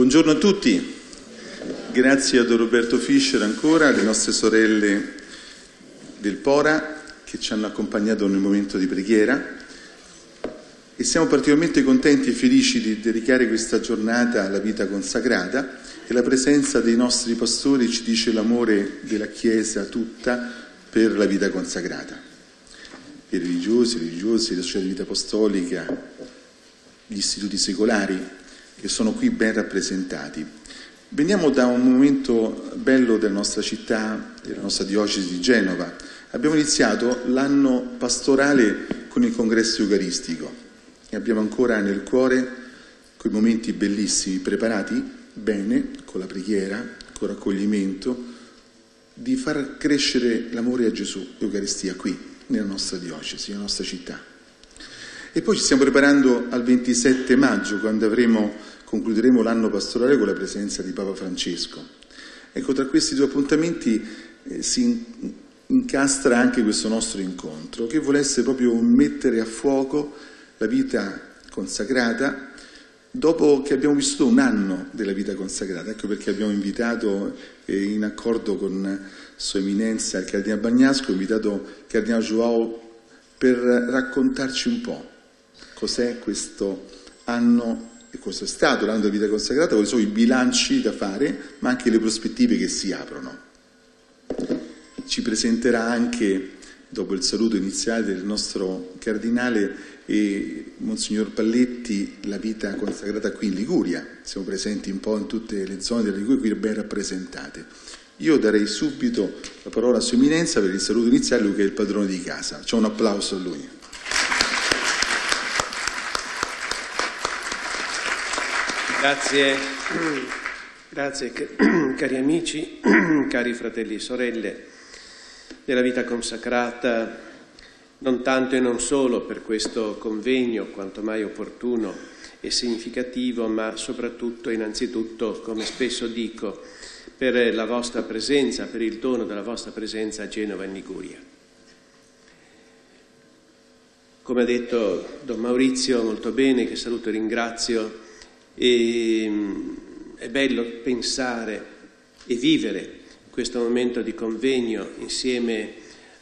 Buongiorno a tutti, grazie a Don Roberto Fischer ancora, alle nostre sorelle del Pora che ci hanno accompagnato nel momento di preghiera e siamo particolarmente contenti e felici di dedicare questa giornata alla vita consacrata e la presenza dei nostri pastori ci dice l'amore della Chiesa tutta per la vita consacrata. I religiosi, la società di vita apostolica, gli istituti secolari che sono qui ben rappresentati. Veniamo da un momento bello della nostra città, della nostra diocesi di Genova. Abbiamo iniziato l'anno pastorale con il congresso eucaristico e abbiamo ancora nel cuore quei momenti bellissimi, preparati bene, con la preghiera, con il raccoglimento, di far crescere l'amore a Gesù, l'Eucaristia, qui, nella nostra diocesi, nella nostra città. E poi ci stiamo preparando al 27 maggio, quando concluderemo l'anno pastorale con la presenza di Papa Francesco. Ecco, tra questi due appuntamenti si incastra anche questo nostro incontro, che vuole essere proprio mettere a fuoco la vita consacrata, dopo che abbiamo vissuto un anno della vita consacrata. Ecco perché abbiamo invitato, in accordo con Sua Eminenza il Cardinale Bagnasco, invitato il Cardinale Joao per raccontarci un po' cos'è questo anno e cosa è stato l'anno della vita consacrata, quali sono i bilanci da fare, ma anche le prospettive che si aprono. Ci presenterà anche, dopo il saluto iniziale del nostro Cardinale e Monsignor Palletti, la vita consacrata qui in Liguria. Siamo presenti un po' in tutte le zone della Liguria, qui ben rappresentate. Io darei subito la parola a Sua Eminenza per il saluto iniziale, lui che è il padrone di casa. C'è un applauso a lui. Grazie cari amici, cari fratelli e sorelle della vita consacrata, non tanto e non solo per questo convegno quanto mai opportuno e significativo, ma soprattutto, innanzitutto, come spesso dico, per la vostra presenza, per il dono della vostra presenza a Genova in Liguria. Come ha detto Don Maurizio molto bene, che saluto e ringrazio, è bello pensare e vivere questo momento di convegno insieme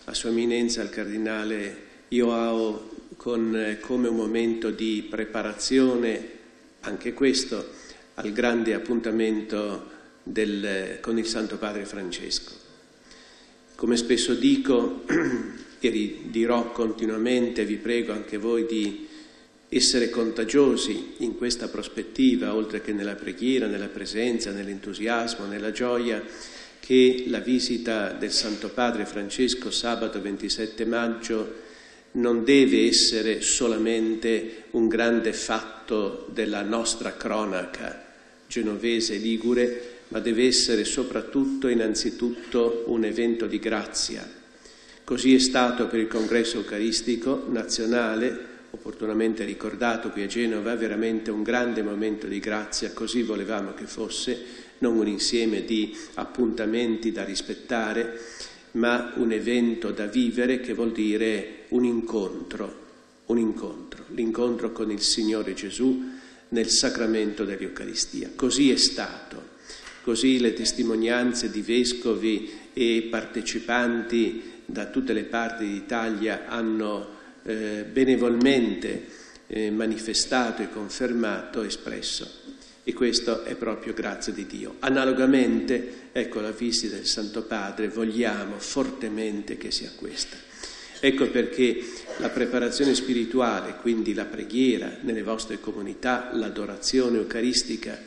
a Sua Eminenza il Cardinale Joao come un momento di preparazione, anche questo, al grande appuntamento con il Santo Padre Francesco. Come spesso dico e dirò continuamente, vi prego anche voi di essere contagiosi in questa prospettiva, oltre che nella preghiera, nella presenza, nell'entusiasmo, nella gioia, che la visita del Santo Padre Francesco sabato 27 maggio non deve essere solamente un grande fatto della nostra cronaca genovese ligure, ma deve essere soprattutto, innanzitutto, un evento di grazia. Così è stato per il Congresso Eucaristico nazionale, opportunamente ricordato qui a Genova, veramente un grande momento di grazia, così volevamo che fosse, non un insieme di appuntamenti da rispettare, ma un evento da vivere, che vuol dire un incontro, l'incontro con il Signore Gesù nel sacramento dell'Eucaristia. Così è stato, così le testimonianze di vescovi e partecipanti da tutte le parti d'Italia hanno benevolmente manifestato e confermato, espresso, e questo è proprio grazia di Dio. Analogamente, ecco, la visita del Santo Padre vogliamo fortemente che sia questa. Ecco perché la preparazione spirituale, quindi la preghiera nelle vostre comunità, l'adorazione eucaristica,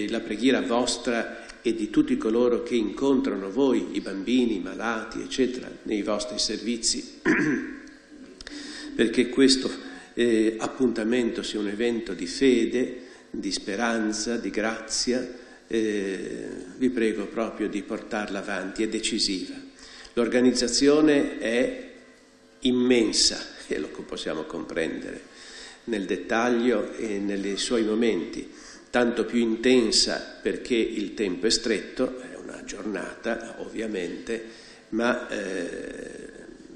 la preghiera vostra e di tutti coloro che incontrano voi, i bambini, i malati, eccetera, nei vostri servizi, perché questo appuntamento sia un evento di fede, di speranza, di grazia, vi prego proprio di portarla avanti, è decisiva. L'organizzazione è immensa e lo possiamo comprendere nel dettaglio e nei suoi momenti, tanto più intensa perché il tempo è stretto, è una giornata ovviamente, ma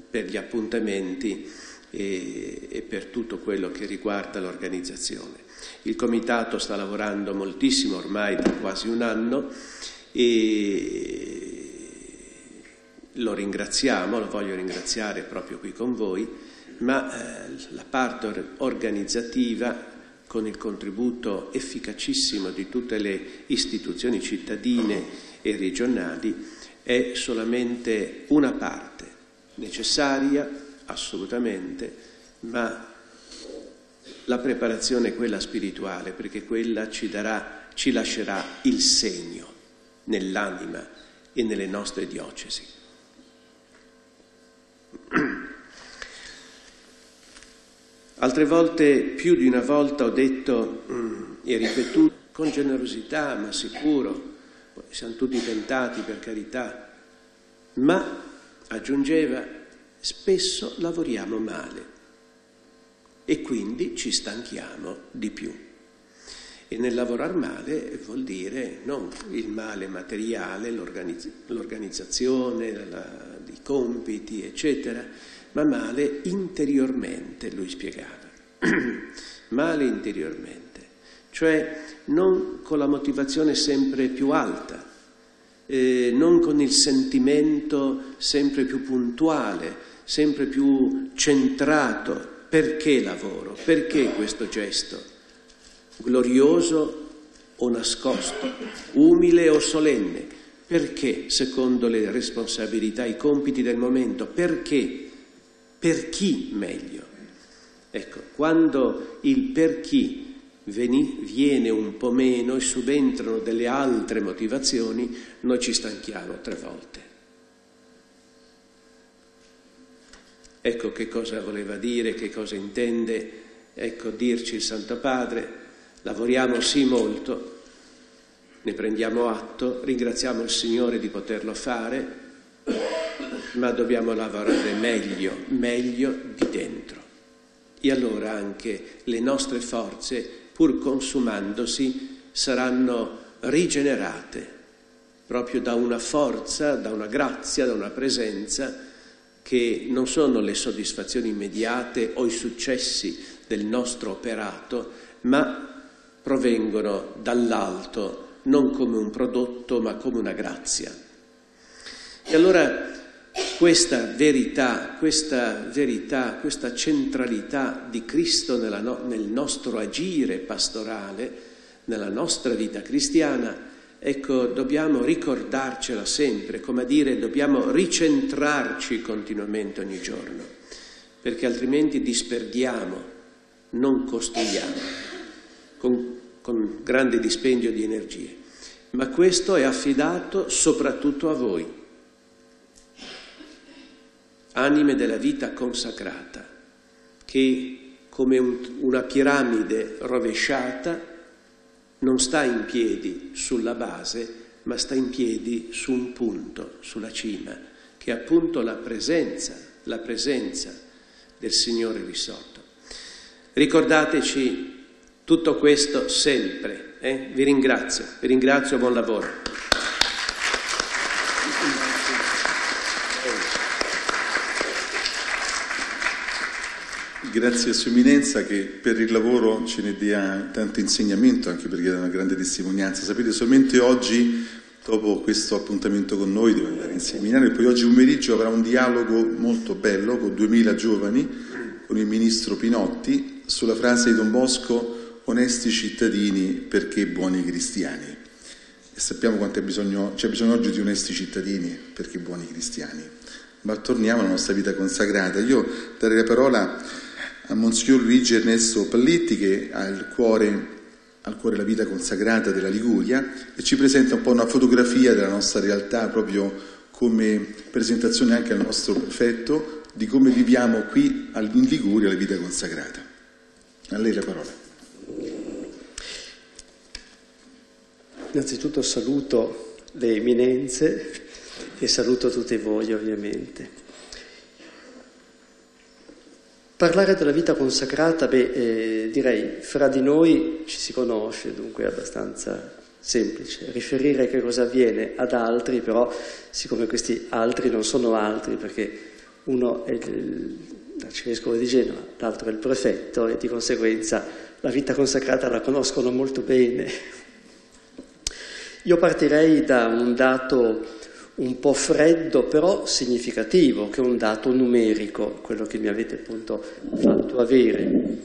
per gli appuntamenti e per tutto quello che riguarda l'organizzazione. Il Comitato sta lavorando moltissimo ormai da quasi un anno e lo ringraziamo, lo voglio ringraziare proprio qui con voi, ma la parte organizzativa, con il contributo efficacissimo di tutte le istituzioni cittadine e regionali, è solamente una parte, necessaria assolutamente, ma la preparazione è quella spirituale, perché quella ci lascerà il segno nell'anima e nelle nostre diocesi. Altre volte, più di una volta, ho detto e ripetuto con generosità, ma sicuro, siamo tutti tentati, per carità, ma, aggiungeva, spesso lavoriamo male e quindi ci stanchiamo di più. E nel lavorare male vuol dire non il male materiale, l'organizzazione, i compiti, eccetera, ma male interiormente, lui spiegava. Male interiormente, cioè non con la motivazione sempre più alta, non con il sentimento sempre più puntuale, sempre più centrato. Perché lavoro? Perché questo gesto? Glorioso o nascosto? Umile o solenne? Perché, secondo le responsabilità, i compiti del momento? Perché? Per chi meglio? Ecco, quando il per chi viene un po' meno e subentrano delle altre motivazioni, noi ci stanchiamo 3 volte. Ecco che cosa voleva dire, che cosa intende, ecco dirci il Santo Padre: lavoriamo sì molto, ne prendiamo atto, ringraziamo il Signore di poterlo fare, ma dobbiamo lavorare meglio di dentro. E allora anche le nostre forze, pur consumandosi, saranno rigenerate proprio da una forza, da una grazia, da una presenza che non sono le soddisfazioni immediate o i successi del nostro operato, ma provengono dall'alto, non come un prodotto, ma come una grazia. E allora questa verità, questa centralità di Cristo nel nostro agire pastorale, nella nostra vita cristiana, ecco, dobbiamo ricordarcela sempre, come a dire, dobbiamo ricentrarci continuamente ogni giorno, perché altrimenti disperdiamo, non costruiamo, con grande dispendio di energie. Ma questo è affidato soprattutto a voi, anime della vita consacrata, che come una piramide rovesciata non sta in piedi sulla base, ma sta in piedi su un punto, sulla cima, che è appunto la presenza del Signore risorto. Ricordateci tutto questo sempre. Vi ringrazio, buon lavoro. Grazie a Sua Eminenza, che per il lavoro ce ne dia tanto insegnamento, anche perché è una grande testimonianza. Sapete, solamente oggi, dopo questo appuntamento con noi, devo andare in seminario, e poi oggi pomeriggio avrà un dialogo molto bello con 2000 giovani, con il ministro Pinotti, sulla frase di Don Bosco: onesti cittadini perché buoni cristiani. E sappiamo quanto c'è bisogno oggi di onesti cittadini perché buoni cristiani. Ma torniamo alla nostra vita consacrata. Io darei la parola a Monsignor Luigi Ernesto Palletti, che ha al cuore la vita consacrata della Liguria, e ci presenta un po' una fotografia della nostra realtà, proprio come presentazione anche al nostro prefetto di come viviamo qui in Liguria la vita consacrata. A lei la parola. Innanzitutto saluto le eminenze e saluto tutti voi, ovviamente. Parlare della vita consacrata, direi, fra di noi ci si conosce, dunque è abbastanza semplice. Riferire che cosa avviene ad altri, però, siccome questi altri non sono altri, perché uno è l'arcivescovo di Genova, l'altro è il prefetto e di conseguenza la vita consacrata la conoscono molto bene. Io partirei da un dato un po' freddo però significativo, che è un dato numerico, quello che mi avete appunto fatto avere.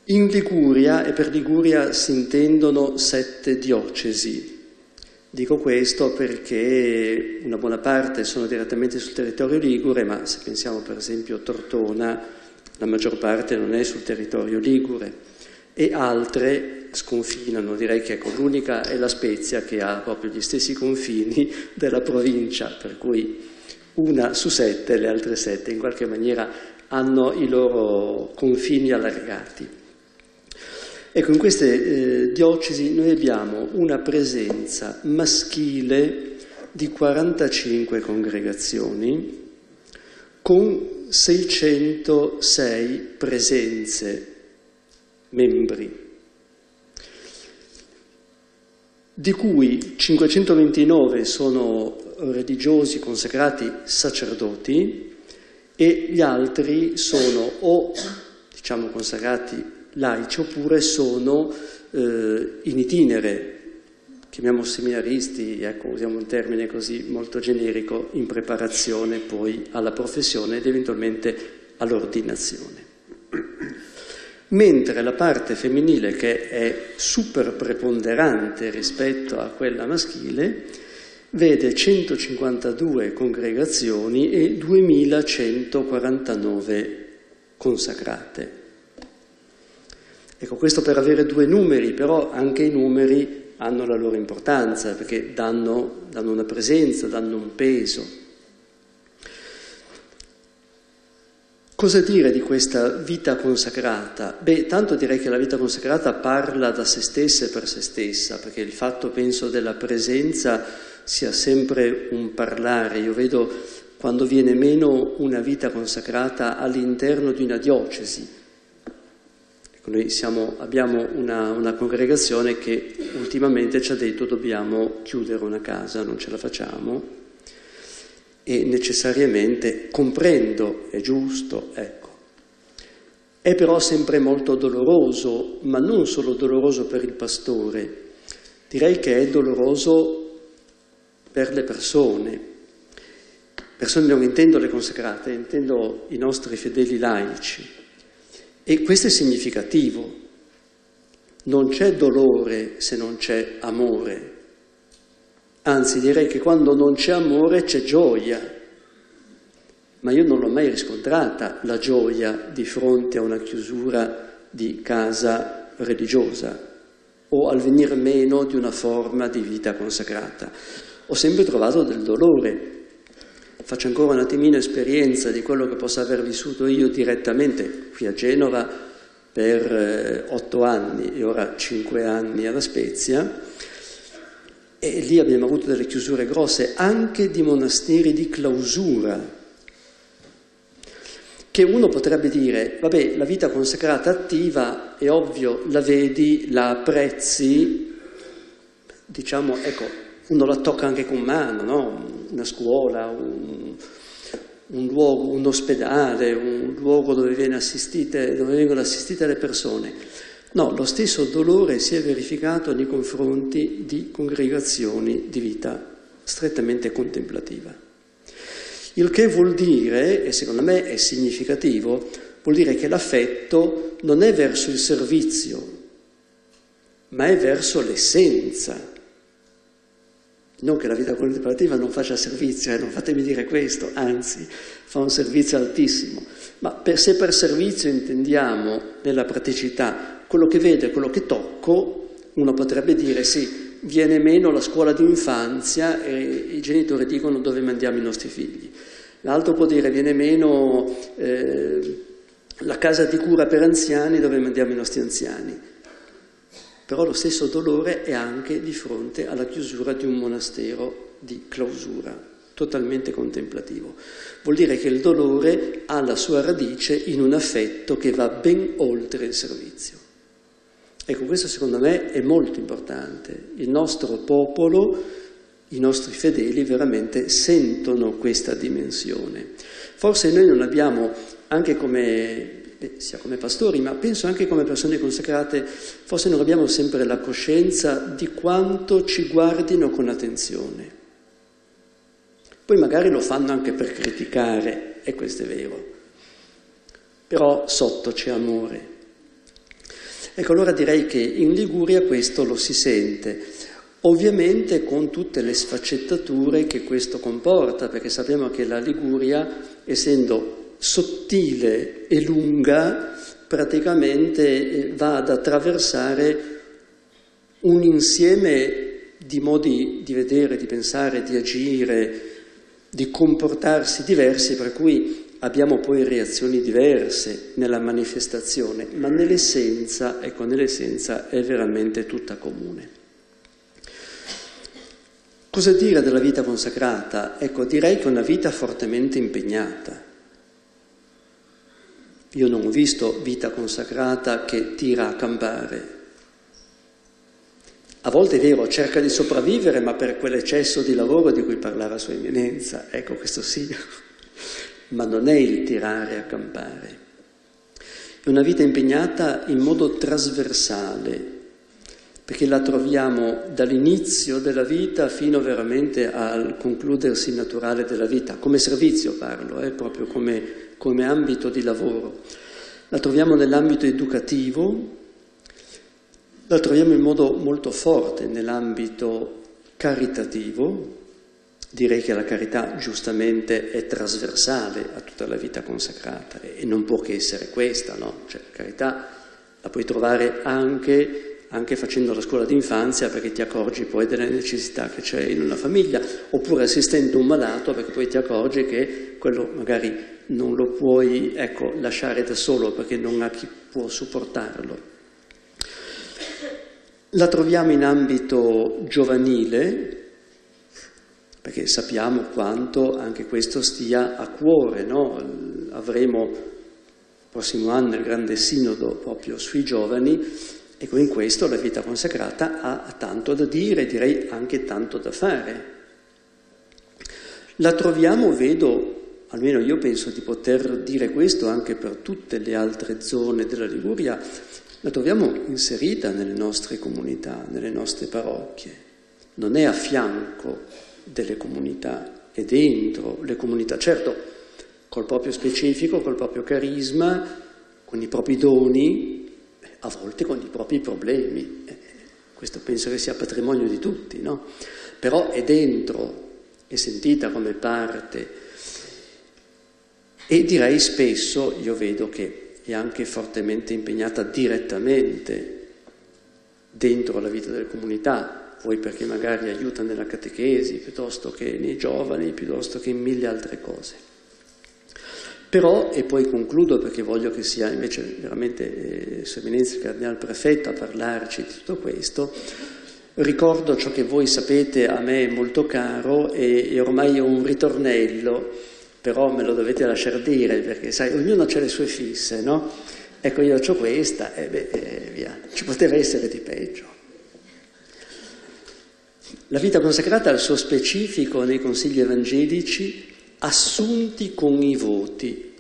In Liguria, e per Liguria si intendono 7 diocesi. Dico questo perché una buona parte sono direttamente sul territorio ligure, ma se pensiamo per esempio a Tortona, la maggior parte non è sul territorio ligure, e altre sconfinano. Direi che ecco, l'unica è la Spezia, che ha proprio gli stessi confini della provincia, per cui una su 7, le altre 7 in qualche maniera hanno i loro confini allargati. Ecco, in queste diocesi noi abbiamo una presenza maschile di 45 congregazioni con 606 presenze, membri, di cui 529 sono religiosi consacrati sacerdoti e gli altri sono o, diciamo, consacrati laici oppure sono in itinere, chiamiamo seminaristi, ecco, usiamo un termine così molto generico, in preparazione poi alla professione ed eventualmente all'ordinazione. Mentre la parte femminile, che è super preponderante rispetto a quella maschile, vede 152 congregazioni e 2149 consacrate. Ecco, questo per avere 2 numeri, però anche i numeri hanno la loro importanza, perché danno una presenza, danno un peso. Cosa dire di questa vita consacrata? Beh, tanto direi che la vita consacrata parla da se stessa e per se stessa, perché il fatto, penso, della presenza sia sempre un parlare. Io vedo quando viene meno una vita consacrata all'interno di una diocesi. Noi abbiamo una congregazione che ultimamente ci ha detto dobbiamo chiudere una casa, non ce la facciamo, e necessariamente comprendo, è giusto, ecco. È però sempre molto doloroso, ma non solo doloroso per il pastore, direi che è doloroso per le persone. Persone non intendo le consacrate, intendo i nostri fedeli laici. E questo è significativo. Non c'è dolore se non c'è amore. Anzi, direi che quando non c'è amore c'è gioia. Ma io non l'ho mai riscontrata la gioia di fronte a una chiusura di casa religiosa o al venir meno di una forma di vita consacrata. Ho sempre trovato del dolore. Faccio ancora un attimino esperienza di quello che posso aver vissuto io direttamente qui a Genova per 8 anni e ora 5 anni alla Spezia, e lì abbiamo avuto delle chiusure grosse anche di monasteri di clausura, che uno potrebbe dire, vabbè, la vita consacrata attiva è ovvio, la vedi, la apprezzi, diciamo, ecco, uno la tocca anche con mano, no? Una scuola, un luogo, un ospedale, un luogo dove vengono assistite le persone. No, lo stesso dolore si è verificato nei confronti di congregazioni di vita strettamente contemplativa. Il che vuol dire, e secondo me è significativo, vuol dire che l'affetto non è verso il servizio, ma è verso l'essenza. Non che la vita contemplativa non faccia servizio, non fatemi dire questo, anzi, fa un servizio altissimo. Ma se per servizio intendiamo nella praticità quello che vedo e quello che tocco, uno potrebbe dire sì, viene meno la scuola di infanzia e i genitori dicono dove mandiamo i nostri figli. L'altro può dire viene meno la casa di cura per anziani dove mandiamo i nostri anziani. Però lo stesso dolore è anche di fronte alla chiusura di un monastero di clausura, totalmente contemplativo. Vuol dire che il dolore ha la sua radice in un affetto che va ben oltre il servizio. Ecco, questo secondo me è molto importante. Il nostro popolo i nostri fedeli veramente sentono questa dimensione. Forse noi non abbiamo, anche sia come pastori, ma penso anche come persone consacrate, forse non abbiamo sempre la coscienza di quanto ci guardino con attenzione. Poi magari lo fanno anche per criticare, e questo è vero, però sotto c'è amore. Ecco, allora direi che in Liguria questo lo si sente, ovviamente con tutte le sfaccettature che questo comporta, perché sappiamo che la Liguria, essendo sottile e lunga, praticamente va ad attraversare un insieme di modi di vedere, di pensare, di agire, di comportarsi diversi, per cui abbiamo poi reazioni diverse nella manifestazione, ma nell'essenza, ecco, nell'essenza è veramente tutta comune. Cosa dire della vita consacrata? Ecco, direi che è una vita fortemente impegnata. Io non ho visto vita consacrata che tira a campare. A volte è vero, cerca di sopravvivere, ma per quell'eccesso di lavoro di cui parlava Sua Eminenza, ecco, questo sì, ma non è il tirare a campare. È una vita impegnata in modo trasversale, perché la troviamo dall'inizio della vita fino veramente al concludersi naturale della vita, come servizio parlo, proprio come ambito di lavoro. La troviamo nell'ambito educativo, la troviamo in modo molto forte nell'ambito caritativo. Direi che la carità giustamente è trasversale a tutta la vita consacrata e non può che essere questa, no? Cioè, la carità la puoi trovare anche facendo la scuola d'infanzia, perché ti accorgi poi delle necessità che c'è in una famiglia, oppure assistendo un malato, perché poi ti accorgi che quello magari non lo puoi, ecco, lasciare da solo perché non ha chi può supportarlo. La troviamo in ambito giovanile, perché sappiamo quanto anche questo stia a cuore, no? Avremo il prossimo anno il grande sinodo proprio sui giovani, e in questo la vita consacrata ha tanto da dire, direi anche tanto da fare. La troviamo, vedo, almeno io penso di poter dire questo anche per tutte le altre zone della Liguria, la troviamo inserita nelle nostre comunità, nelle nostre parrocchie. Non è a fianco delle comunità, è dentro le comunità, certo, col proprio specifico, col proprio carisma, con i propri doni, a volte con i propri problemi. Questo penso che sia patrimonio di tutti, no? Però è dentro, è sentita come parte, e direi spesso, io vedo che è anche fortemente impegnata direttamente dentro la vita delle comunità, poi perché magari aiuta nella catechesi, piuttosto che nei giovani, piuttosto che in mille altre cose. Però, e poi concludo perché voglio che sia invece veramente Sua Eminenza il Cardinale Prefetto a parlarci di tutto questo, ricordo ciò che voi sapete a me è molto caro e ormai è un ritornello, però me lo dovete lasciar dire, perché sai, ognuno ha le sue fisse, no? Ecco, io ho questa, via, ci poteva essere di peggio. La vita consacrata ha il suo specifico nei consigli evangelici, assunti con i voti.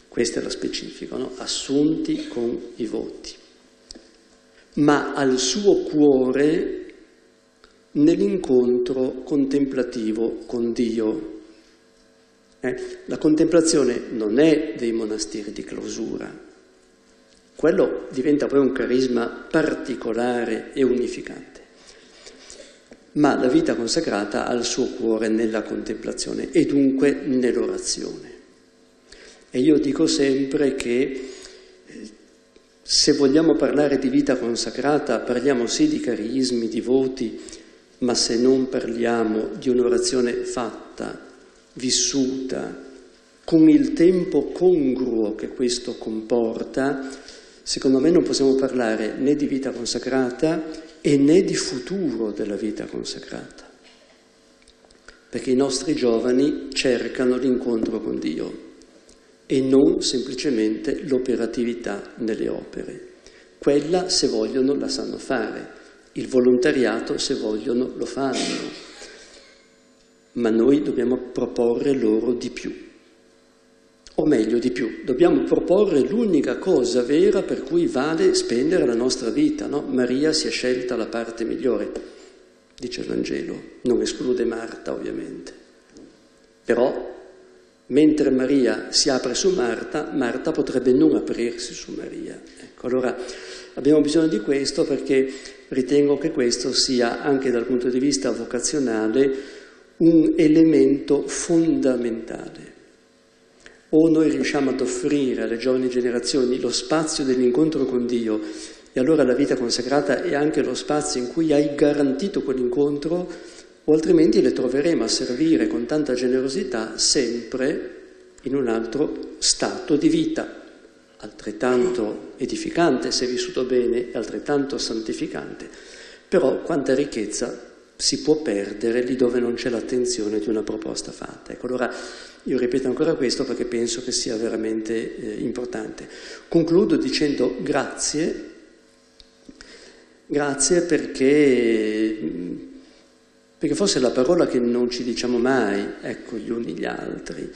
Questo è lo specifico, no? Assunti con i voti. Ma al suo cuore nell'incontro contemplativo con Dio. La contemplazione non è dei monasteri di clausura. Quello diventa poi un carisma particolare e unificante. Ma la vita consacrata ha il suo cuore nella contemplazione e dunque nell'orazione. E io dico sempre che se vogliamo parlare di vita consacrata, parliamo sì di carismi, di voti, ma se non parliamo di un'orazione fatta, vissuta, con il tempo congruo che questo comporta, secondo me non possiamo parlare né di vita consacrata e né di futuro della vita consacrata. Perché i nostri giovani cercano l'incontro con Dio e non semplicemente l'operatività nelle opere. Quella, se vogliono, la sanno fare. Il volontariato, se vogliono, lo fanno. ma noi dobbiamo proporre loro di più. O meglio, di più, dobbiamo proporre l'unica cosa vera per cui vale spendere la nostra vita, no? Maria si è scelta la parte migliore, dice il Vangelo, non esclude Marta ovviamente. Però, mentre Maria si apre su Marta, Marta potrebbe non aprirsi su Maria. Ecco, allora abbiamo bisogno di questo perché ritengo che questo sia, anche dal punto di vista vocazionale, un elemento fondamentale. O noi riusciamo ad offrire alle giovani generazioni lo spazio dell'incontro con Dio, e allora la vita consacrata è anche lo spazio in cui hai garantito quell'incontro, o altrimenti le troveremo a servire con tanta generosità sempre in un altro stato di vita, altrettanto edificante se vissuto bene e altrettanto santificante, però quanta ricchezza si può perdere lì dove non c'è l'attenzione di una proposta fatta. Ecco, allora io ripeto ancora questo perché penso che sia veramente importante. Concludo dicendo grazie perché forse è la parola che non ci diciamo mai, ecco, gli uni gli altri,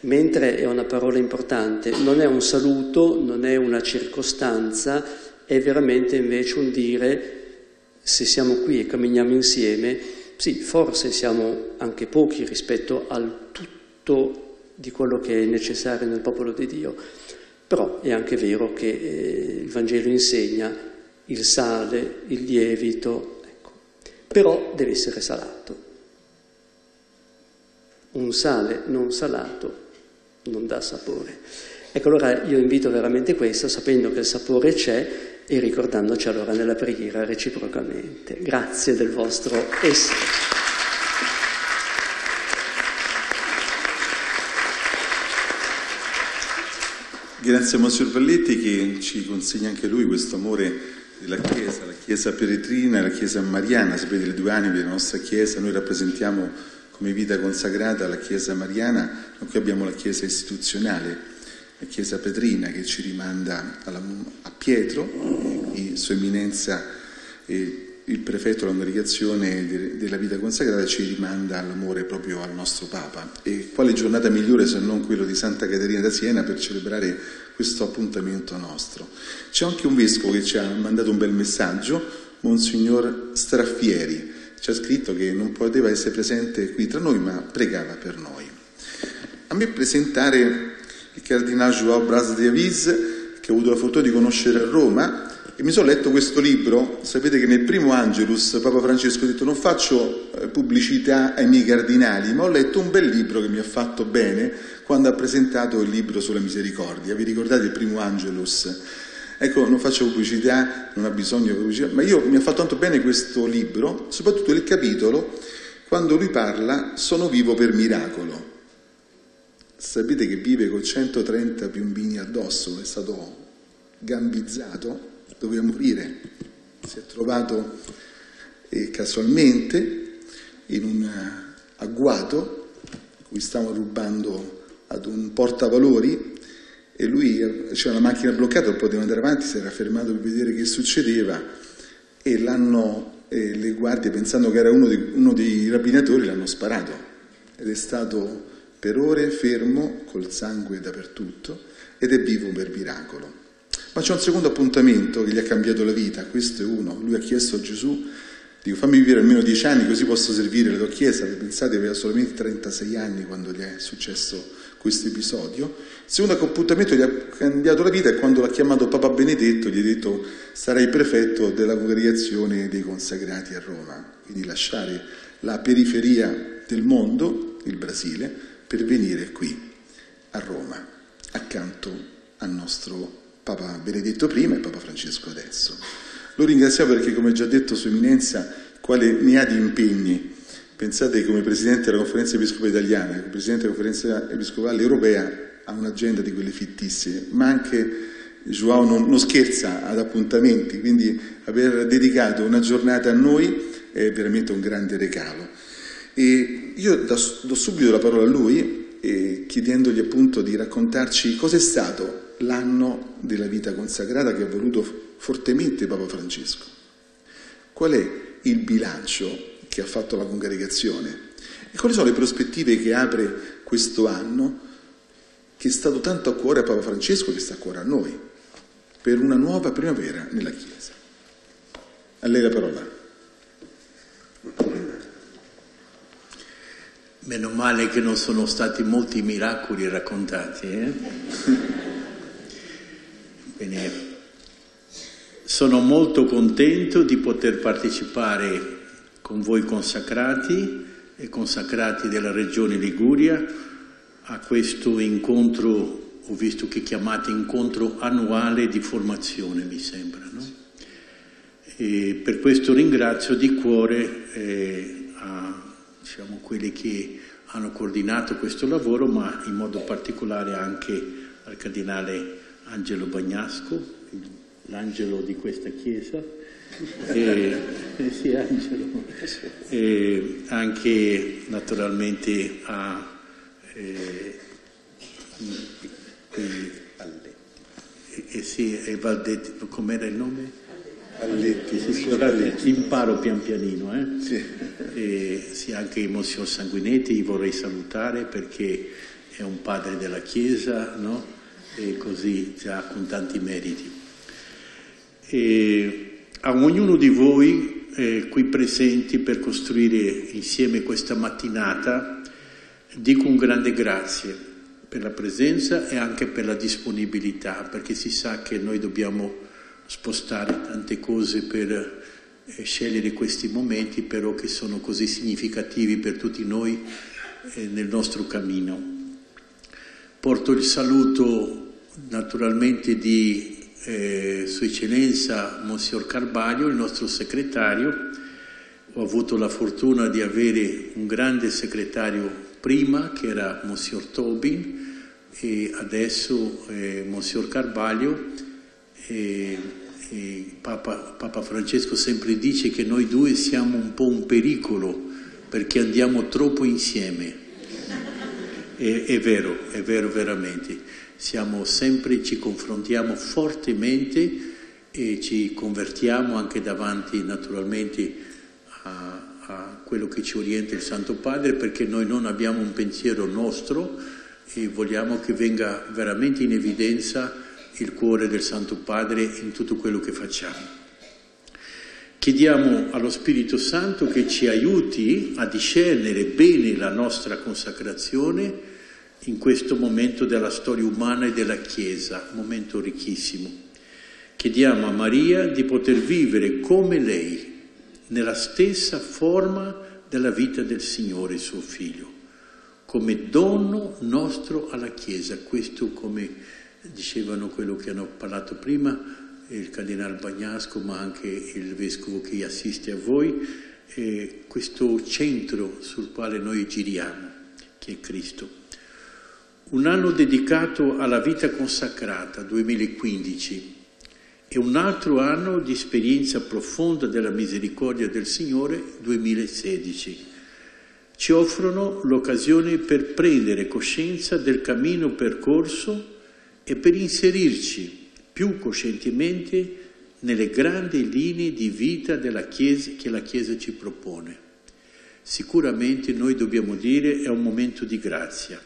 mentre è una parola importante, non è un saluto, non è una circostanza, è veramente invece un dire: se siamo qui e camminiamo insieme, sì, forse siamo anche pochi rispetto al tutto di quello che è necessario nel popolo di Dio, però è anche vero che il Vangelo insegna il sale, il lievito, ecco. Però deve essere salato. Un sale non salato non dà sapore. Ecco, allora io invito veramente questo, sapendo che il sapore c'è, e ricordandoci allora nella preghiera reciprocamente. Grazie del vostro essere. Grazie a Monsignor Valletti che ci consegna anche lui questo amore della Chiesa, la Chiesa peregrina e la Chiesa mariana. Sapete, le due anime della nostra Chiesa, noi rappresentiamo come vita consacrata la Chiesa mariana, ma qui abbiamo la Chiesa istituzionale, la Chiesa peregrina che ci rimanda a Pietro, Sua Eminenza, il prefetto della congregazione della vita consacrata, ci rimanda all'amore proprio al nostro Papa. E quale giornata migliore se non quello di Santa Caterina da Siena per celebrare questo appuntamento nostro. C'è anche un vescovo che ci ha mandato un bel messaggio, Monsignor Straffieri, ci ha scritto che non poteva essere presente qui tra noi, ma pregava per noi. A me presentare il Cardinale João Bras de Avis, che ho avuto la fortuna di conoscere a Roma, e mi sono letto questo libro. Sapete che nel primo Angelus Papa Francesco ha detto: non faccio pubblicità ai miei cardinali, ma ho letto un bel libro che mi ha fatto bene quando ha presentato il libro sulla misericordia. Vi ricordate il primo Angelus? Ecco, non faccio pubblicità, non ha bisogno di pubblicità, ma mi ha fatto tanto bene questo libro, soprattutto il capitolo quando lui parla: sono vivo per miracolo. Sapete che vive con 130 piombini addosso, è stato gambizzato, doveva morire, si è trovato casualmente in un agguato cui stavano rubando ad un portavalori, e lui c'era una macchina bloccata, non poteva andare avanti, si era fermato per vedere che succedeva, e le guardie, pensando che era uno dei rapinatori, l'hanno sparato, ed è stato per ore fermo col sangue dappertutto, ed è vivo per miracolo. Ma c'è un secondo appuntamento che gli ha cambiato la vita, questo è uno. Lui ha chiesto a Gesù: dico, fammi vivere almeno 10 anni così posso servire la tua Chiesa. Pensate, aveva solamente 36 anni quando gli è successo questo episodio. Il secondo appuntamento che gli ha cambiato la vita è quando l'ha chiamato Papa Benedetto, gli ha detto: sarai prefetto della congregazione dei consacrati a Roma, quindi lasciare la periferia del mondo, il Brasile, per venire qui a Roma, accanto al nostro Papa Benedetto prima e Papa Francesco adesso. Lo ringraziamo perché, come già detto Sua Eminenza, quale ne ha di impegni. Pensate, come Presidente della Conferenza Episcopale Italiana, come Presidente della Conferenza Episcopale Europea, ha un'agenda di quelle fittissime, ma anche João non scherza ad appuntamenti, quindi aver dedicato una giornata a noi è veramente un grande regalo. E io do subito la parola a lui, chiedendogli appunto di raccontarci cos'è stato l'anno della vita consacrata che ha voluto fortemente Papa Francesco. Qual è il bilancio che ha fatto la congregazione? E quali sono le prospettive che apre questo anno, che è stato tanto a cuore a Papa Francesco, che sta a cuore a noi, per una nuova primavera nella Chiesa? A lei la parola. Meno male che non sono stati molti miracoli raccontati. Bene. Sono molto contento di poter partecipare con voi consacrati e consacrati della Regione Liguria a questo incontro, ho visto che chiamate incontro annuale di formazione, mi sembra, no? E per questo ringrazio di cuore diciamo, quelli che hanno coordinato questo lavoro, ma in modo particolare anche al Cardinale Angelo Bagnasco, l'angelo di questa Chiesa, sì, Angelo, e anche naturalmente a Valdetti, com'era il nome? Valdetti, sì, imparo pian pianino, Sì. Sì, anche Monsignor Sanguinetti vorrei salutare perché è un padre della Chiesa, no? E così già con tanti meriti. E a ognuno di voi qui presenti per costruire insieme questa mattinata dico un grande grazie per la presenza e anche per la disponibilità, perché si sa che noi dobbiamo spostare tante cose per scegliere questi momenti, però che sono così significativi per tutti noi nel nostro cammino. Porto il saluto naturalmente di Sua Eccellenza Monsignor Carballo, il nostro segretario. Ho avuto la fortuna di avere un grande segretario prima, che era Monsignor Tobin, e adesso Monsignor Carballo. Papa Francesco sempre dice che noi due siamo un po' un pericolo perché andiamo troppo insieme. È vero veramente. Siamo sempre, ci confrontiamo fortemente e ci convertiamo anche davanti naturalmente a quello che ci orienta il Santo Padre, perché noi non abbiamo un pensiero nostro e vogliamo che venga veramente in evidenza il cuore del Santo Padre in tutto quello che facciamo. Chiediamo allo Spirito Santo che ci aiuti a discernere bene la nostra consacrazione in questo momento della storia umana e della Chiesa, momento ricchissimo. Chiediamo a Maria di poter vivere come lei, nella stessa forma della vita del Signore, suo Figlio, come dono nostro alla Chiesa. Questo, come dicevano quello che hanno parlato prima, il Cardinale Bagnasco, ma anche il Vescovo che assiste a voi, questo centro sul quale noi giriamo, che è Cristo. Un anno dedicato alla vita consacrata, 2015, e un altro anno di esperienza profonda della misericordia del Signore, 2016. Ci offrono l'occasione per prendere coscienza del cammino percorso e per inserirci più coscientemente nelle grandi linee di vita della Chiesa che la Chiesa ci propone. Sicuramente noi dobbiamo dire è un momento di grazia.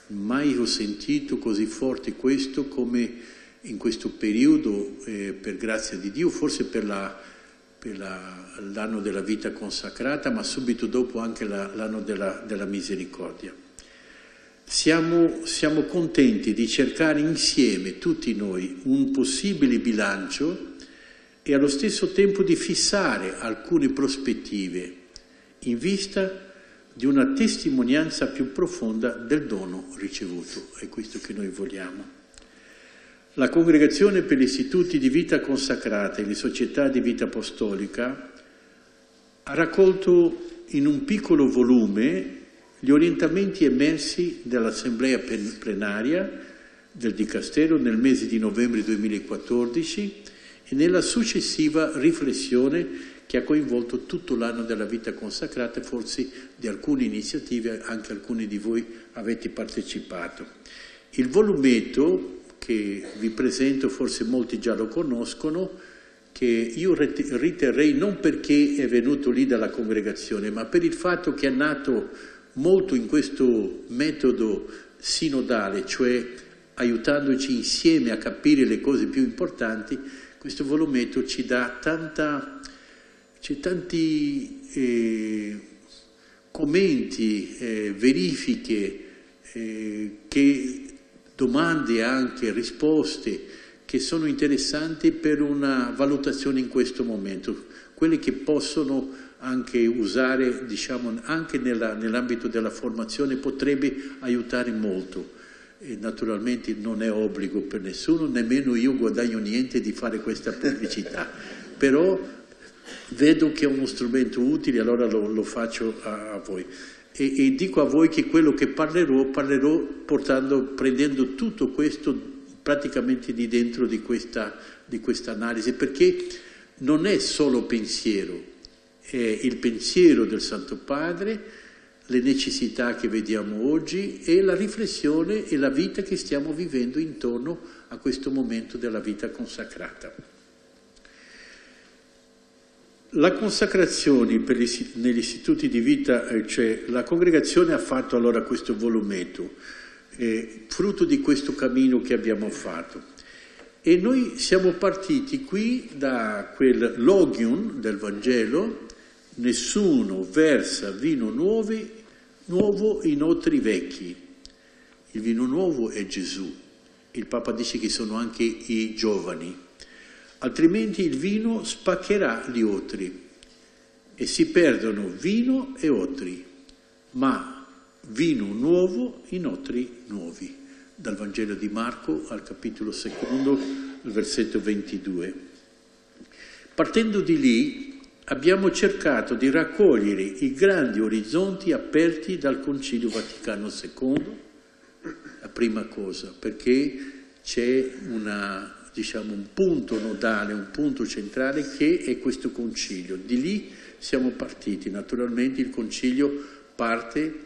Mai ho sentito così forte questo come in questo periodo, per grazia di Dio, forse per l'anno della vita consacrata, ma subito dopo anche l'anno della misericordia. Siamo contenti di cercare insieme, tutti noi, un possibile bilancio e allo stesso tempo di fissare alcune prospettive in vista di una testimonianza più profonda del dono ricevuto. È questo che noi vogliamo. La Congregazione per gli Istituti di Vita Consacrata e le Società di Vita Apostolica ha raccolto in un piccolo volume gli orientamenti emersi dall'Assemblea plenaria del Dicastero nel mese di novembre 2014 e nella successiva riflessione che ha coinvolto tutto l'anno della vita consacrata, forse di alcune iniziative anche alcuni di voi avete partecipato. Il volumetto che vi presento, forse molti già lo conoscono, che io riterrei non perché è venuto lì dalla congregazione, ma per il fatto che è nato molto in questo metodo sinodale, cioè aiutandoci insieme a capire le cose più importanti. Questo volumetto ci dà tanti commenti, verifiche, domande e anche risposte che sono interessanti per una valutazione in questo momento, quelle che possono anche usare, diciamo, anche nell'ambito della formazione, potrebbe aiutare molto. E naturalmente non è obbligo per nessuno, nemmeno io guadagno niente di fare questa pubblicità, però vedo che è uno strumento utile, allora lo faccio a voi. E dico a voi che quello che parlerò prendendo tutto questo praticamente di dentro di questa analisi, perché non è solo pensiero, è il pensiero del Santo Padre, le necessità che vediamo oggi e la riflessione e la vita che stiamo vivendo intorno a questo momento della vita consacrata. La consacrazione negli istituti di vita, cioè la congregazione ha fatto allora questo volumetto, frutto di questo cammino che abbiamo fatto. E noi siamo partiti qui da quel logion del Vangelo: nessuno versa vino nuovo in otri vecchi. Il vino nuovo è Gesù. Il Papa dice che sono anche i giovani. Altrimenti il vino spaccherà gli otri e si perdono vino e otri, ma vino nuovo in otri nuovi. Dal Vangelo di Marco al capitolo 2, versetto 22. Partendo di lì abbiamo cercato di raccogliere i grandi orizzonti aperti dal Concilio Vaticano II, la prima cosa, perché c'è un punto nodale, un punto centrale che è questo concilio. Di lì siamo partiti. Naturalmente il concilio parte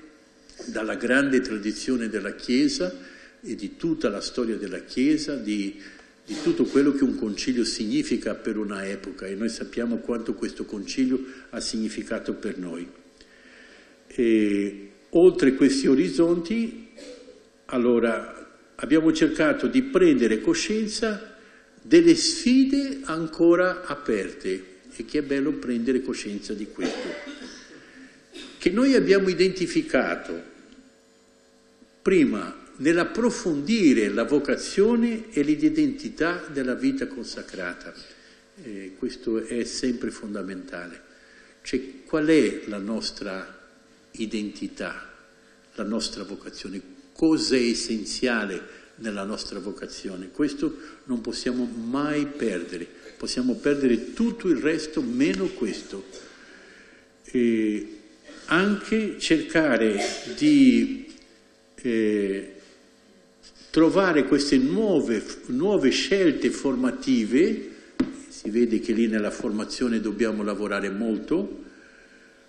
dalla grande tradizione della Chiesa e di tutta la storia della Chiesa, di tutto quello che un concilio significa per una epoca, e noi sappiamo quanto questo concilio ha significato per noi. E oltre questi orizzonti, allora, abbiamo cercato di prendere coscienza delle sfide ancora aperte, e che è bello prendere coscienza di questo, che noi abbiamo identificato prima nell'approfondire la vocazione e l'identità della vita consacrata. Questo è sempre fondamentale. Cioè, qual è la nostra identità, la nostra vocazione? Cosa è essenziale nella nostra vocazione? Questo non possiamo mai perdere. Possiamo perdere tutto il resto meno questo. E anche cercare di trovare queste nuove scelte formative. Si vede che lì nella formazione dobbiamo lavorare molto,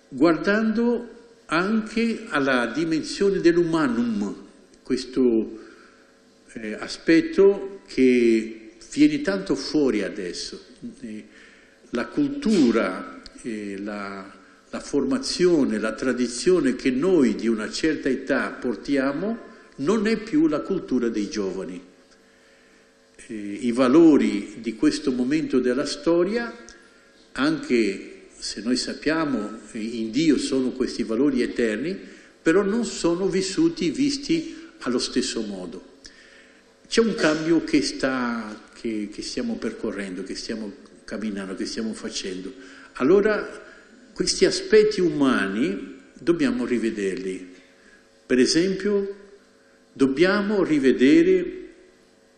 guardando anche alla dimensione dell'umanum, questo aspetto che viene tanto fuori adesso. La cultura, la formazione, la tradizione che noi di una certa età portiamo non è più la cultura dei giovani. I valori di questo momento della storia, anche se noi sappiamo in Dio sono questi valori eterni, però non sono visti allo stesso modo. C'è un cambio che stiamo percorrendo, che stiamo camminando, che stiamo facendo. Allora questi aspetti umani dobbiamo rivederli. Per esempio, dobbiamo rivedere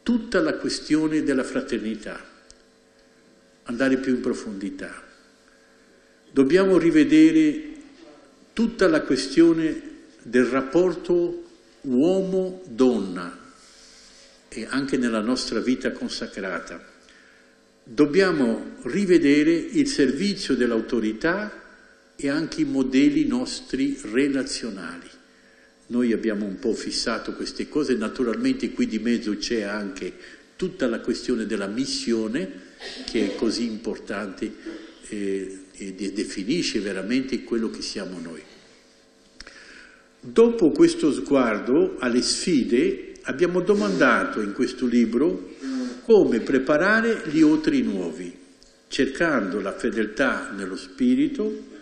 tutta la questione della fraternità, andare più in profondità. Dobbiamo rivedere tutta la questione del rapporto uomo-donna e anche nella nostra vita consacrata. Dobbiamo rivedere il servizio dell'autorità e anche i modelli nostri relazionali. Noi abbiamo un po' fissato queste cose, naturalmente qui di mezzo c'è anche tutta la questione della missione, che è così importante e definisce veramente quello che siamo noi. Dopo questo sguardo alle sfide, abbiamo domandato in questo libro come preparare gli otri nuovi, cercando la fedeltà nello spirito,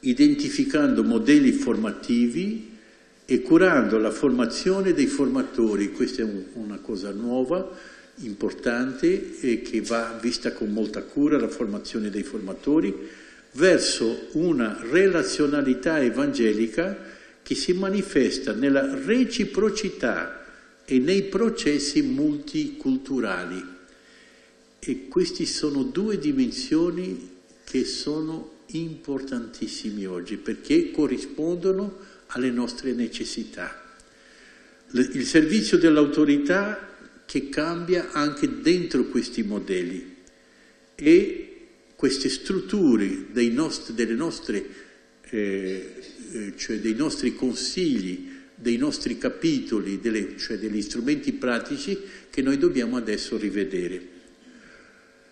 identificando modelli formativi e curando la formazione dei formatori. Questa è una cosa nuova, importante e che va vista con molta cura, la formazione dei formatori, verso una relazionalità evangelica che si manifesta nella reciprocità e nei processi multiculturali. E queste sono due dimensioni che sono importantissime oggi, perché corrispondono alle nostre necessità. Il servizio dell'autorità che cambia anche dentro questi modelli e queste strutture dei nostri consigli, dei nostri capitoli, cioè degli strumenti pratici che noi dobbiamo adesso rivedere.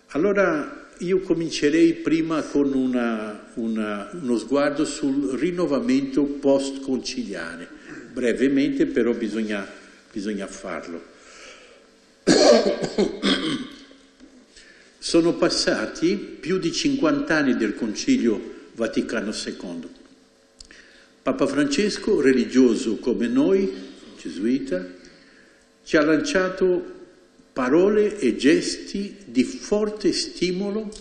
Allora io comincerei prima con uno sguardo sul rinnovamento post-conciliare. Brevemente, però bisogna farlo. Sono passati più di 50 anni del Concilio Vaticano II. Papa Francesco, religioso come noi, gesuita, ci ha lanciato parole e gesti di forte stimolo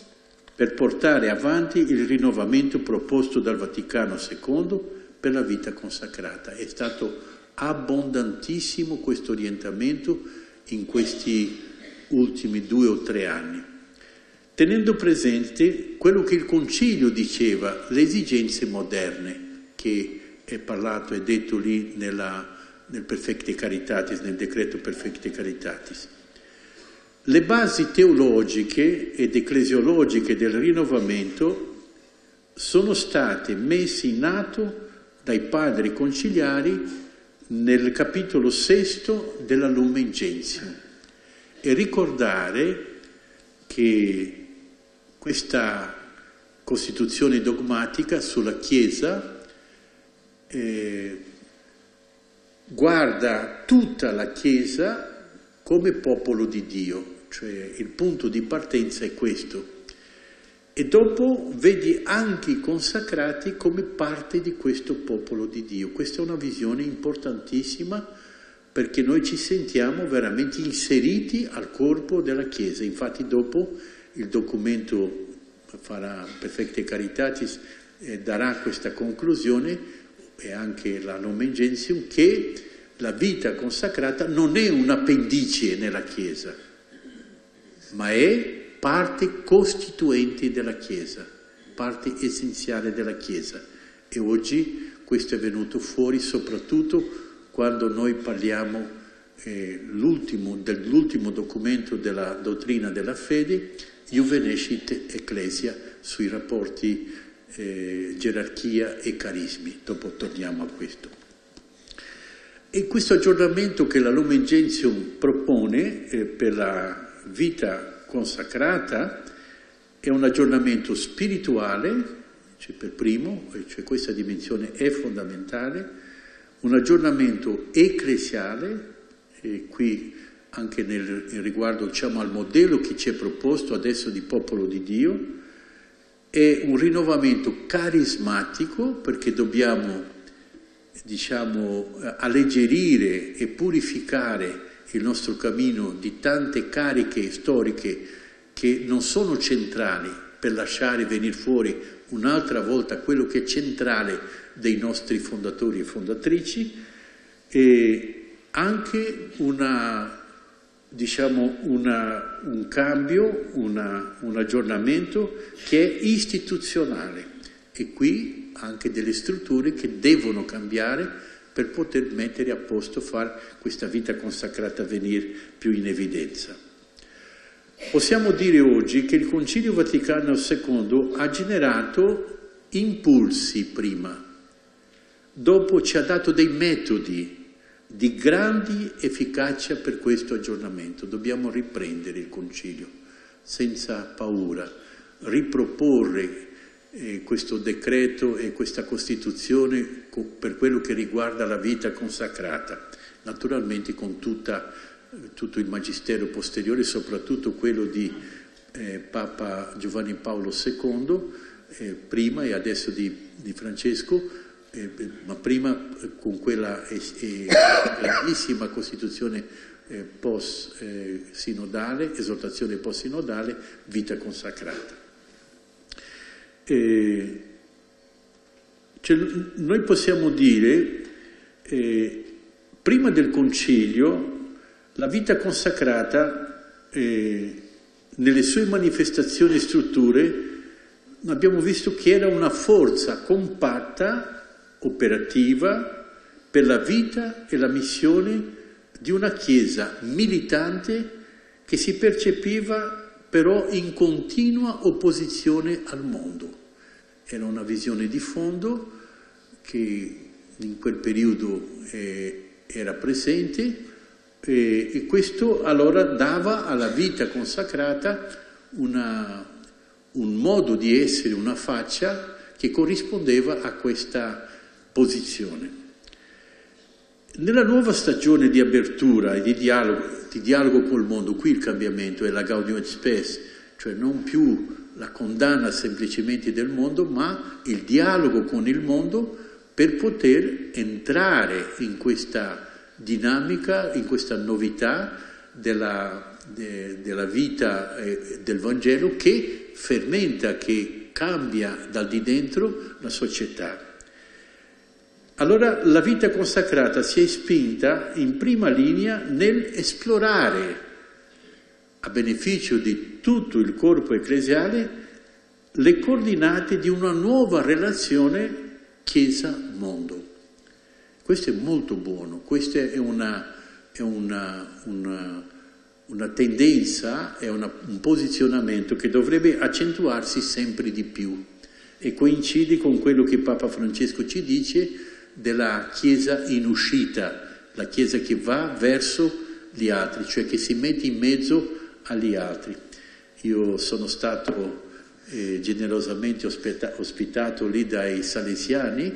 per portare avanti il rinnovamento proposto dal Vaticano II per la vita consacrata. È stato abbondantissimo questo orientamento in questi ultimi 2 o 3 anni, tenendo presente quello che il Concilio diceva, le esigenze moderne, che è parlato e detto lì nel Perfecte Caritatis, nel decreto Perfecte Caritatis. Le basi teologiche ed ecclesiologiche del rinnovamento sono state messe in atto dai padri conciliari nel capitolo 6 della Lumen Gentium, e ricordare che questa Costituzione dogmatica sulla Chiesa guarda tutta la Chiesa come popolo di Dio, cioè il punto di partenza è questo. E dopo vedi anche i consacrati come parte di questo popolo di Dio. Questa è una visione importantissima, perché noi ci sentiamo veramente inseriti al corpo della Chiesa. Infatti dopo il documento farà Perfecte Caritatis darà questa conclusione, e anche la Lumen Gentium, che la vita consacrata non è un appendice nella Chiesa, ma è parte costituente della Chiesa, parte essenziale della Chiesa. E oggi questo è venuto fuori soprattutto quando noi parliamo dell'ultimo documento della dottrina della fede, Juvenescit Ecclesia, sui rapporti gerarchia e carismi. Dopo torniamo a questo. E questo aggiornamento che la Lumen Gentium propone per la vita consacrata è un aggiornamento spirituale, cioè per primo, cioè questa dimensione è fondamentale, un aggiornamento ecclesiale, e qui anche in riguardo diciamo al modello che ci è proposto adesso di popolo di Dio, è un rinnovamento carismatico, perché dobbiamo, diciamo, alleggerire e purificare il nostro cammino di tante cariche storiche che non sono centrali, per lasciare venire fuori un'altra volta quello che è centrale dei nostri fondatori e fondatrici, e anche un cambio, un aggiornamento che è istituzionale, e qui anche delle strutture che devono cambiare per poter mettere a posto, far questa vita consacrata venire più in evidenza. Possiamo dire oggi che il Concilio Vaticano II ha generato impulsi prima, dopo ci ha dato dei metodi di grandi efficacia per questo aggiornamento. Dobbiamo riprendere il Concilio, senza paura, riproporre questo decreto e questa Costituzione per quello che riguarda la vita consacrata, naturalmente con tutto il magistero posteriore, soprattutto quello di Papa Giovanni Paolo II, prima e adesso di Francesco, ma prima con quella grandissima Costituzione post-sinodale, esortazione post-sinodale, vita consacrata. Noi possiamo dire, prima del concilio, la vita consacrata, nelle sue manifestazioni e strutture, abbiamo visto che era una forza compatta, operativa, per la vita e la missione di una Chiesa militante che si percepiva però in continua opposizione al mondo. Era una visione di fondo che in quel periodo era presente e questo allora dava alla vita consacrata un modo di essere, una faccia che corrispondeva a questa posizione. Nella nuova stagione di apertura e di dialogo col mondo, qui il cambiamento è la Gaudium et Spes, cioè non più la condanna semplicemente del mondo, ma il dialogo con il mondo per poter entrare in questa dinamica, in questa novità della vita del Vangelo che fermenta, che cambia dal di dentro la società. Allora la vita consacrata si è spinta in prima linea nell'esplorare, a beneficio di tutto il corpo ecclesiale, le coordinate di una nuova relazione Chiesa-mondo. Questo è molto buono, questa è una tendenza, è un posizionamento che dovrebbe accentuarsi sempre di più e coincide con quello che Papa Francesco ci dice della Chiesa in uscita, la Chiesa che va verso gli altri, cioè che si mette in mezzo agli altri. Io sono stato generosamente ospitato lì dai salesiani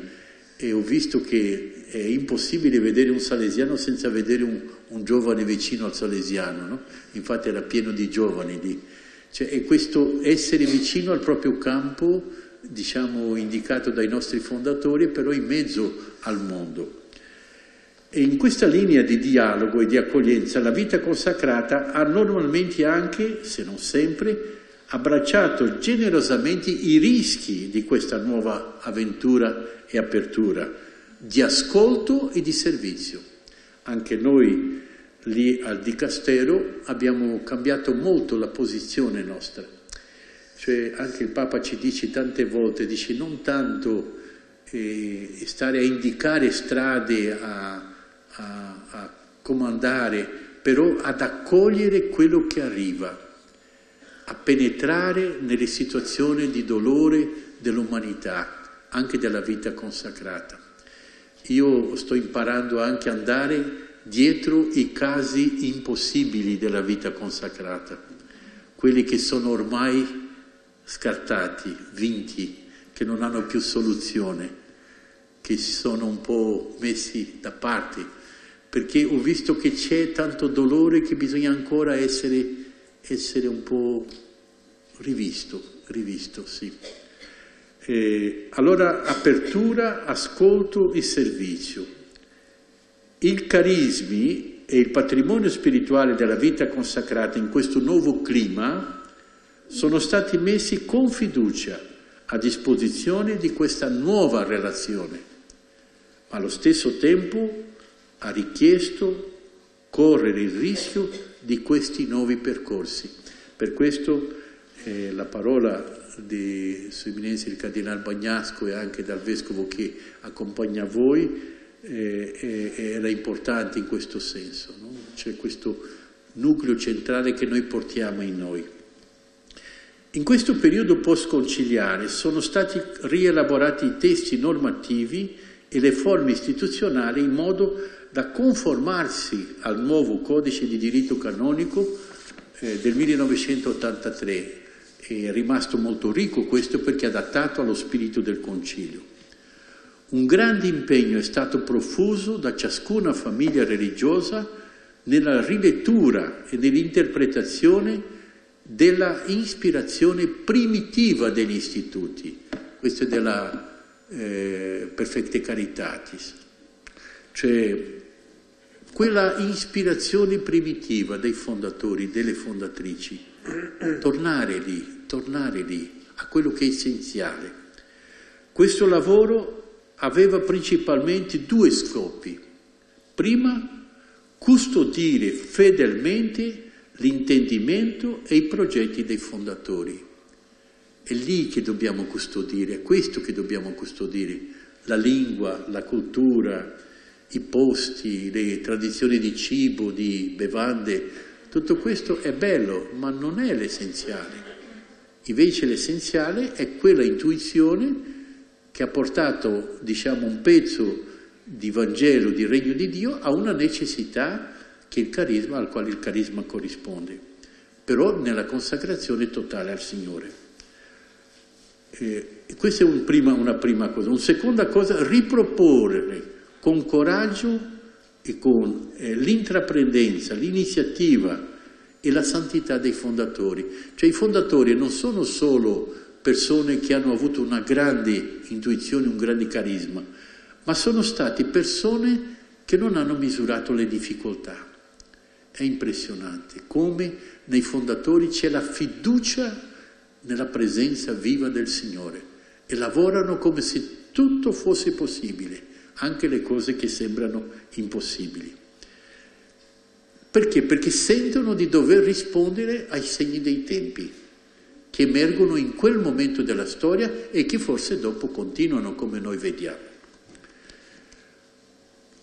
e ho visto che è impossibile vedere un salesiano senza vedere un giovane vicino al salesiano, no? Infatti era pieno di giovani lì. Cioè, è questo essere vicino al proprio campo, diciamo indicato dai nostri fondatori, però in mezzo al mondo. E in questa linea di dialogo e di accoglienza la vita consacrata ha normalmente anche, se non sempre, abbracciato generosamente i rischi di questa nuova avventura e apertura, di ascolto e di servizio. Anche noi lì al Dicastero abbiamo cambiato molto la posizione nostra. Cioè anche il Papa ci dice tante volte, dice non tanto stare a indicare strade, a comandare, però ad accogliere quello che arriva, a penetrare nelle situazioni di dolore dell'umanità, anche della vita consacrata. Io sto imparando anche ad andare dietro i casi impossibili della vita consacrata, quelli che sono ormai scartati, vinti, che non hanno più soluzione, che si sono un po' messi da parte, perché ho visto che c'è tanto dolore che bisogna ancora essere un po' rivisto, sì. Allora apertura, ascolto e servizio. Il carismi e il patrimonio spirituale della vita consacrata in questo nuovo clima sono stati messi con fiducia a disposizione di questa nuova relazione, ma allo stesso tempo ha richiesto correre il rischio di questi nuovi percorsi. Per questo la parola Sua Eminenza il Cardinale Bagnasco e anche dal Vescovo che accompagna voi era importante in questo senso, no? C'è questo nucleo centrale che noi portiamo in noi. In questo periodo post-conciliare sono stati rielaborati i testi normativi e le forme istituzionali in modo da conformarsi al nuovo codice di diritto canonico del 1983. È rimasto molto ricco questo perché è adattato allo spirito del Concilio. Un grande impegno è stato profuso da ciascuna famiglia religiosa nella rilettura e nell'interpretazione della ispirazione primitiva degli istituti. Questo è della Perfecte Caritatis. Cioè, quella ispirazione primitiva dei fondatori, delle fondatrici, tornare lì, a quello che è essenziale. Questo lavoro aveva principalmente due scopi. Prima, custodire fedelmente l'intendimento e i progetti dei fondatori. È lì che dobbiamo custodire, è questo che dobbiamo custodire, la lingua, la cultura, i posti, le tradizioni di cibo, di bevande, tutto questo è bello, ma non è l'essenziale. Invece l'essenziale è quella intuizione che ha portato, diciamo, un pezzo di Vangelo, di Regno di Dio, a una necessità che il carisma, al quale il carisma corrisponde, però nella consacrazione totale al Signore. Questa è una prima cosa. Una seconda cosa, riproporre con coraggio e con l'intraprendenza, l'iniziativa e la santità dei fondatori. Cioè i fondatori non sono solo persone che hanno avuto una grande intuizione, un grande carisma, ma sono stati persone che non hanno misurato le difficoltà. È impressionante come nei fondatori c'è la fiducia nella presenza viva del Signore e lavorano come se tutto fosse possibile, anche le cose che sembrano impossibili. Perché? Perché sentono di dover rispondere ai segni dei tempi che emergono in quel momento della storia e che forse dopo continuano, come noi vediamo.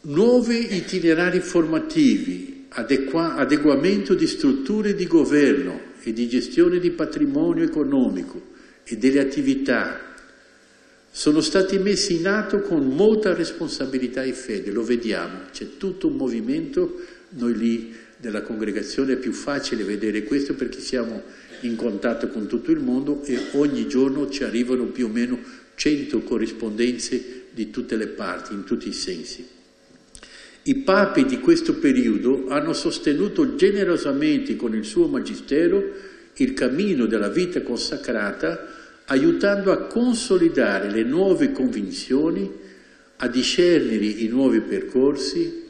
Nuovi itinerari formativi, adeguamento di strutture di governo e di gestione di patrimonio economico e delle attività sono stati messi in atto con molta responsabilità e fede, lo vediamo, c'è tutto un movimento, noi lì della congregazione è più facile vedere questo perché siamo in contatto con tutto il mondo e ogni giorno ci arrivano più o meno 100 corrispondenze di tutte le parti, in tutti i sensi. I papi di questo periodo hanno sostenuto generosamente con il suo magistero il cammino della vita consacrata, aiutando a consolidare le nuove convinzioni, a discernere i nuovi percorsi,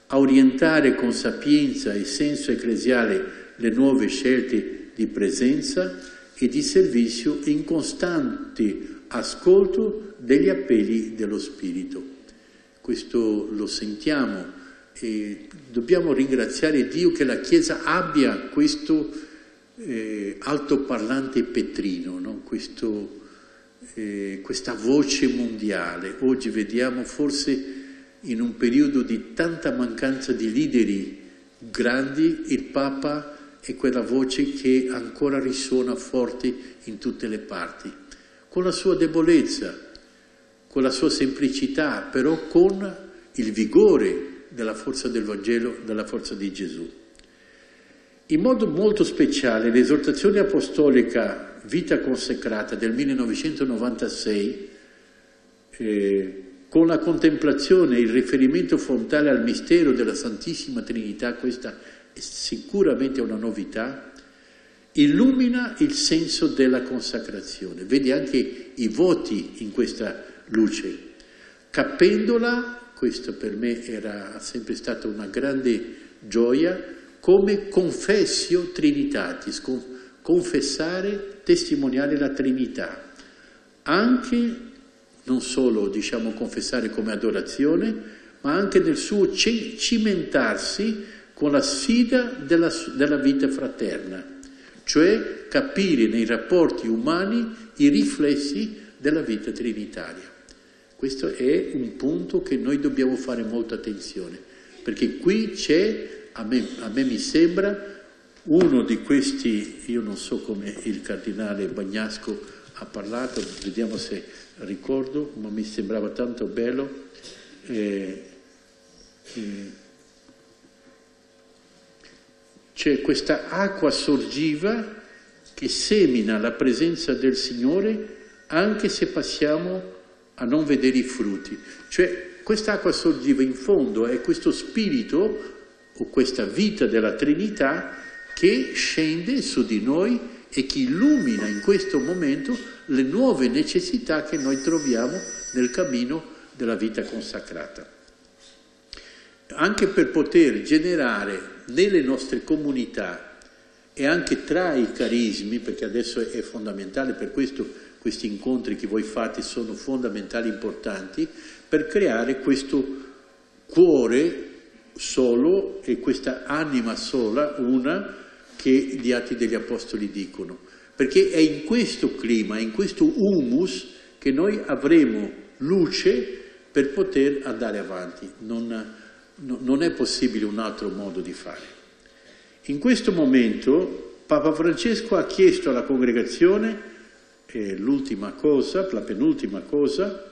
a orientare con sapienza e senso ecclesiale le nuove scelte di presenza e di servizio in costante ascolto degli appelli dello Spirito. Questo lo sentiamo e dobbiamo ringraziare Dio che la Chiesa abbia questo altoparlante Petrino, no? Questa voce mondiale. Oggi vediamo forse in un periodo di tanta mancanza di leader grandi, il Papa è quella voce che ancora risuona forte in tutte le parti, con la sua debolezza, con la sua semplicità, però con il vigore della forza del Vangelo, della forza di Gesù. In modo molto speciale l'esortazione apostolica Vita consacrata del 1996, con la contemplazione e il riferimento frontale al mistero della Santissima Trinità, questa è sicuramente una novità, illumina il senso della consacrazione. Vedi anche i voti in questa luce. Capendola, questo per me era sempre stata una grande gioia, come confessio Trinitatis, confessare, testimoniare la Trinità. Anche, non solo diciamo confessare come adorazione, ma anche nel suo cimentarsi con la sfida della vita fraterna, cioè capire nei rapporti umani i riflessi della vita trinitaria. Questo è un punto che noi dobbiamo fare molta attenzione, perché qui c'è, a me mi sembra, uno di questi, io non so come il cardinale Bagnasco ha parlato, vediamo se ricordo, ma mi sembrava tanto bello, C'è questa acqua sorgiva che semina la presenza del Signore anche se passiamo a non vedere i frutti. Cioè questa acqua sorgiva in fondo è questo spirito o questa vita della Trinità che scende su di noi e che illumina in questo momento le nuove necessità che noi troviamo nel cammino della vita consacrata. Anche per poter generare nelle nostre comunità e anche tra i carismi, perché adesso è fondamentale, per questo questi incontri che voi fate sono fondamentali, importanti, per creare questo cuore solo e questa anima sola, una, che gli Atti degli Apostoli dicono. Perché è in questo clima, in questo humus, che noi avremo luce per poter andare avanti. Non è possibile un altro modo di fare. In questo momento Papa Francesco ha chiesto alla congregazione, l'ultima cosa, la penultima cosa,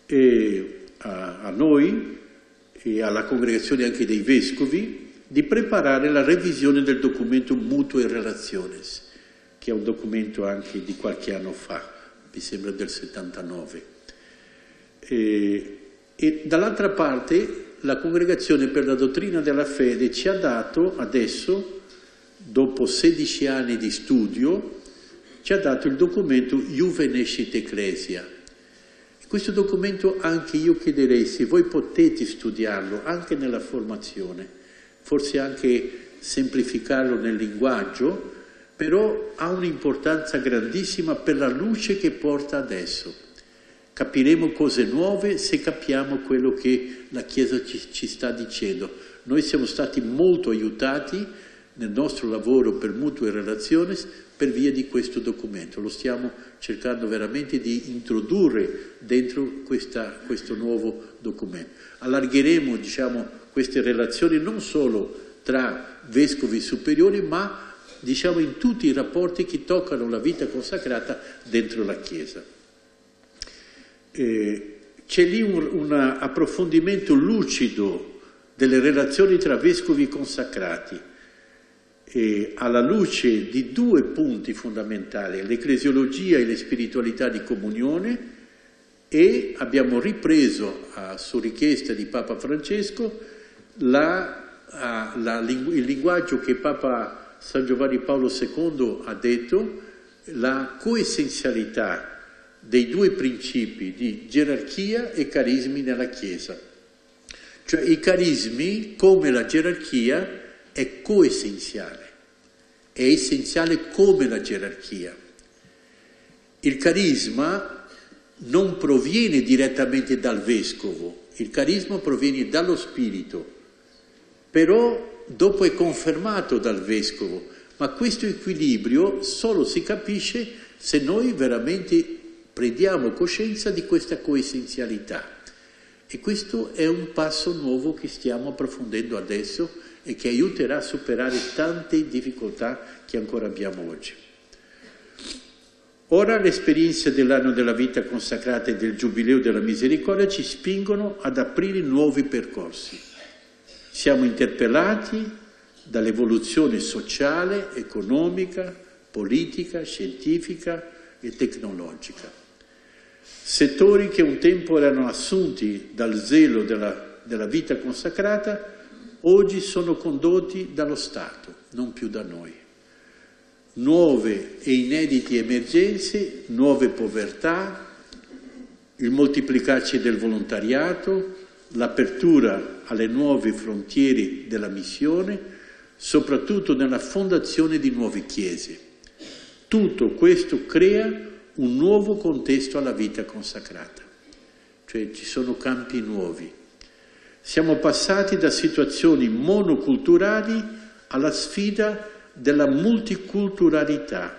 e a noi e alla congregazione anche dei vescovi, di preparare la revisione del documento Mutue Relationes, che è un documento anche di qualche anno fa, mi sembra del 79. E dall'altra parte la Congregazione per la Dottrina della Fede ci ha dato adesso, dopo 16 anni di studio, ci ha dato il documento Iuve Nescit Ecclesia. Questo documento anche io chiederei, se voi potete studiarlo anche nella formazione, forse anche semplificarlo nel linguaggio, però ha un'importanza grandissima per la luce che porta adesso. Capiremo cose nuove se capiamo quello che la Chiesa ci sta dicendo. Noi siamo stati molto aiutati nel nostro lavoro per Mutue Relationes per via di questo documento. Lo stiamo cercando veramente di introdurre dentro questo nuovo documento. Allargheremo, diciamo, queste relazioni non solo tra vescovi superiori, ma diciamo in tutti i rapporti che toccano la vita consacrata dentro la Chiesa. C'è lì un approfondimento lucido delle relazioni tra vescovi consacrati, alla luce di due punti fondamentali, l'ecclesiologia e le spiritualità di comunione, e abbiamo ripreso, su richiesta di Papa Francesco, il linguaggio che Papa San Giovanni Paolo II ha detto, la coessenzialità dei due principi di gerarchia e carismi nella Chiesa. Cioè i carismi, come la gerarchia, è coessenziale, è essenziale come la gerarchia. Il carisma non proviene direttamente dal vescovo, il carisma proviene dallo Spirito, però dopo è confermato dal vescovo, ma questo equilibrio solo si capisce se noi veramente prendiamo coscienza di questa coessenzialità. E questo è un passo nuovo che stiamo approfondendo adesso e che aiuterà a superare tante difficoltà che ancora abbiamo oggi. Ora l'esperienza dell'anno della vita consacrata e del Giubileo della Misericordia ci spingono ad aprire nuovi percorsi. Siamo interpellati dall'evoluzione sociale, economica, politica, scientifica e tecnologica. Settori che un tempo erano assunti dal zelo della vita consacrata, oggi sono condotti dallo Stato, non più da noi. Nuove e inedite emergenze, nuove povertà, il moltiplicarsi del volontariato, l'apertura alle nuove frontiere della missione, soprattutto nella fondazione di nuove chiese. Tutto questo crea un nuovo contesto alla vita consacrata, cioè ci sono campi nuovi. Siamo passati da situazioni monoculturali alla sfida della multiculturalità,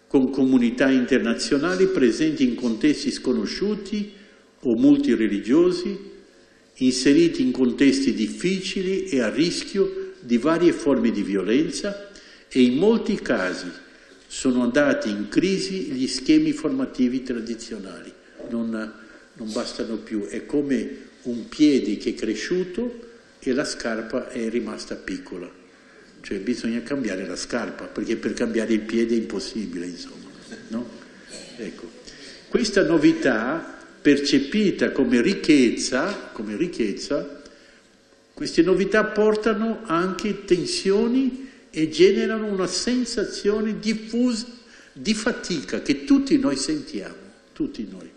con comunità internazionali presenti in contesti sconosciuti o multireligiosi, inseriti in contesti difficili e a rischio di varie forme di violenza, e in molti casi sono andati in crisi gli schemi formativi tradizionali, non bastano più, è come un piede che è cresciuto e la scarpa è rimasta piccola. cioè bisogna cambiare la scarpa, perché per cambiare il piede è impossibile, insomma, no? Ecco. Questa novità percepita come ricchezza, queste novità portano anche tensioni e generano una sensazione diffusa di fatica che tutti noi sentiamo, tutti noi.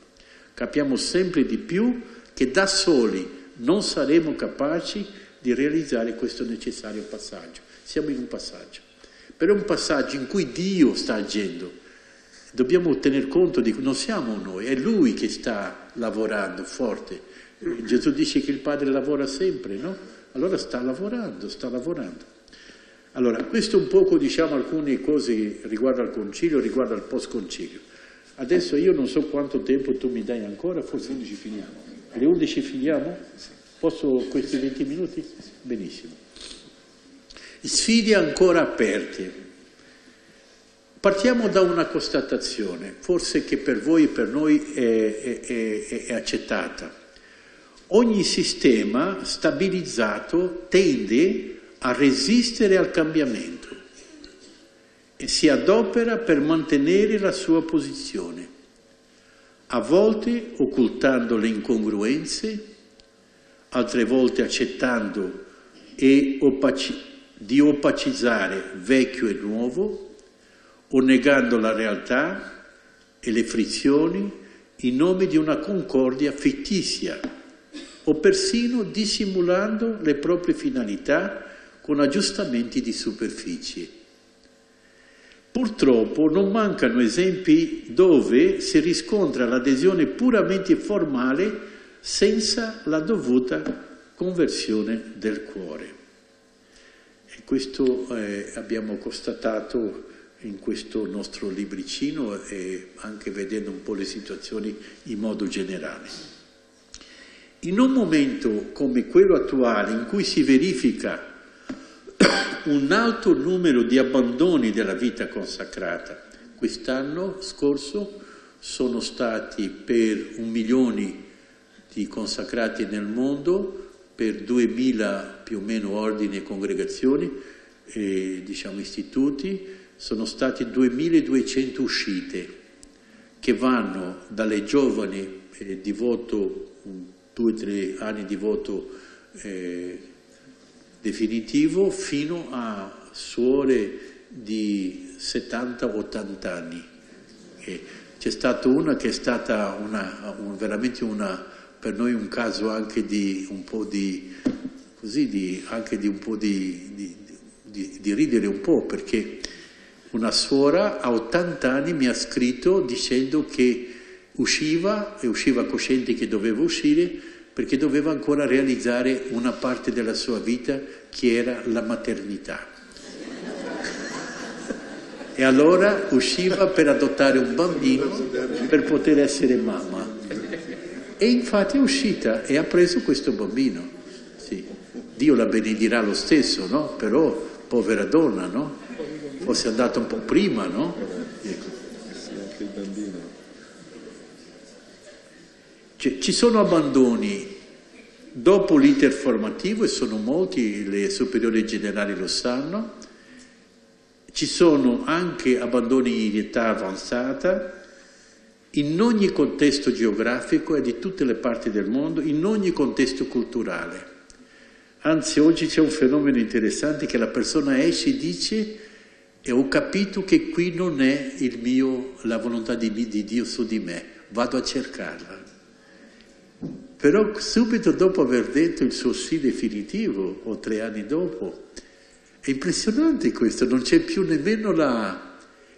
Capiamo sempre di più che da soli non saremo capaci di realizzare questo necessario passaggio. Siamo in un passaggio, però è un passaggio in cui Dio sta agendo. Dobbiamo tener conto di che non siamo noi, è Lui che sta lavorando forte. Gesù dice che il Padre lavora sempre, no? Allora sta lavorando. Allora, questo un poco, diciamo, alcune cose riguardo al concilio, riguardo al post-concilio. Adesso io non so quanto tempo tu mi dai ancora, forse 11 finiamo. Alle 11 finiamo? Posso questi 20 minuti? Benissimo. Sfide ancora aperte. Partiamo da una constatazione, forse che per voi e per noi è accettata. Ogni sistema stabilizzato tende a resistere al cambiamento e si adopera per mantenere la sua posizione, a volte occultando le incongruenze, altre volte accettando di opacizzare vecchio e nuovo, o negando la realtà e le frizioni in nome di una concordia fittizia, o persino dissimulando le proprie finalità con aggiustamenti di superficie. Purtroppo non mancano esempi dove si riscontra l'adesione puramente formale senza la dovuta conversione del cuore. E questo abbiamo constatato in questo nostro libricino e anche vedendo un po' le situazioni in modo generale. In un momento come quello attuale, in cui si verifica un alto numero di abbandoni della vita consacrata, quest'anno scorso sono stati per 1 milione di consacrati nel mondo, per 2000 più o meno ordini e congregazioni, diciamo istituti, sono state 2200 uscite che vanno dalle giovani di voto, 2 o 3 anni di voto definitivo, fino a suore di 70-80 anni. C'è stata una che è stata veramente per noi un caso anche di un po' di ridere un po', perché una suora a 80 anni mi ha scritto dicendo che usciva cosciente che doveva uscire perché doveva ancora realizzare una parte della sua vita che era la maternità. E allora usciva per adottare un bambino per poter essere mamma. E infatti è uscita e ha preso questo bambino. Sì. Dio la benedirà lo stesso, no? Però, povera donna, no? Fosse andata un po' prima, no? Ecco. Anche il bambino. Ci sono abbandoni dopo l'iter formativo, e sono molti, le superiori generali lo sanno. Ci sono anche abbandoni in età avanzata, in ogni contesto geografico e di tutte le parti del mondo, in ogni contesto culturale. Anzi, oggi c'è un fenomeno interessante che la persona esce e dice: e ho capito che qui non è la volontà di Dio su di me, vado a cercarla. Però subito dopo aver detto il suo sì definitivo, o 3 anni dopo, è impressionante questo, non c'è più nemmeno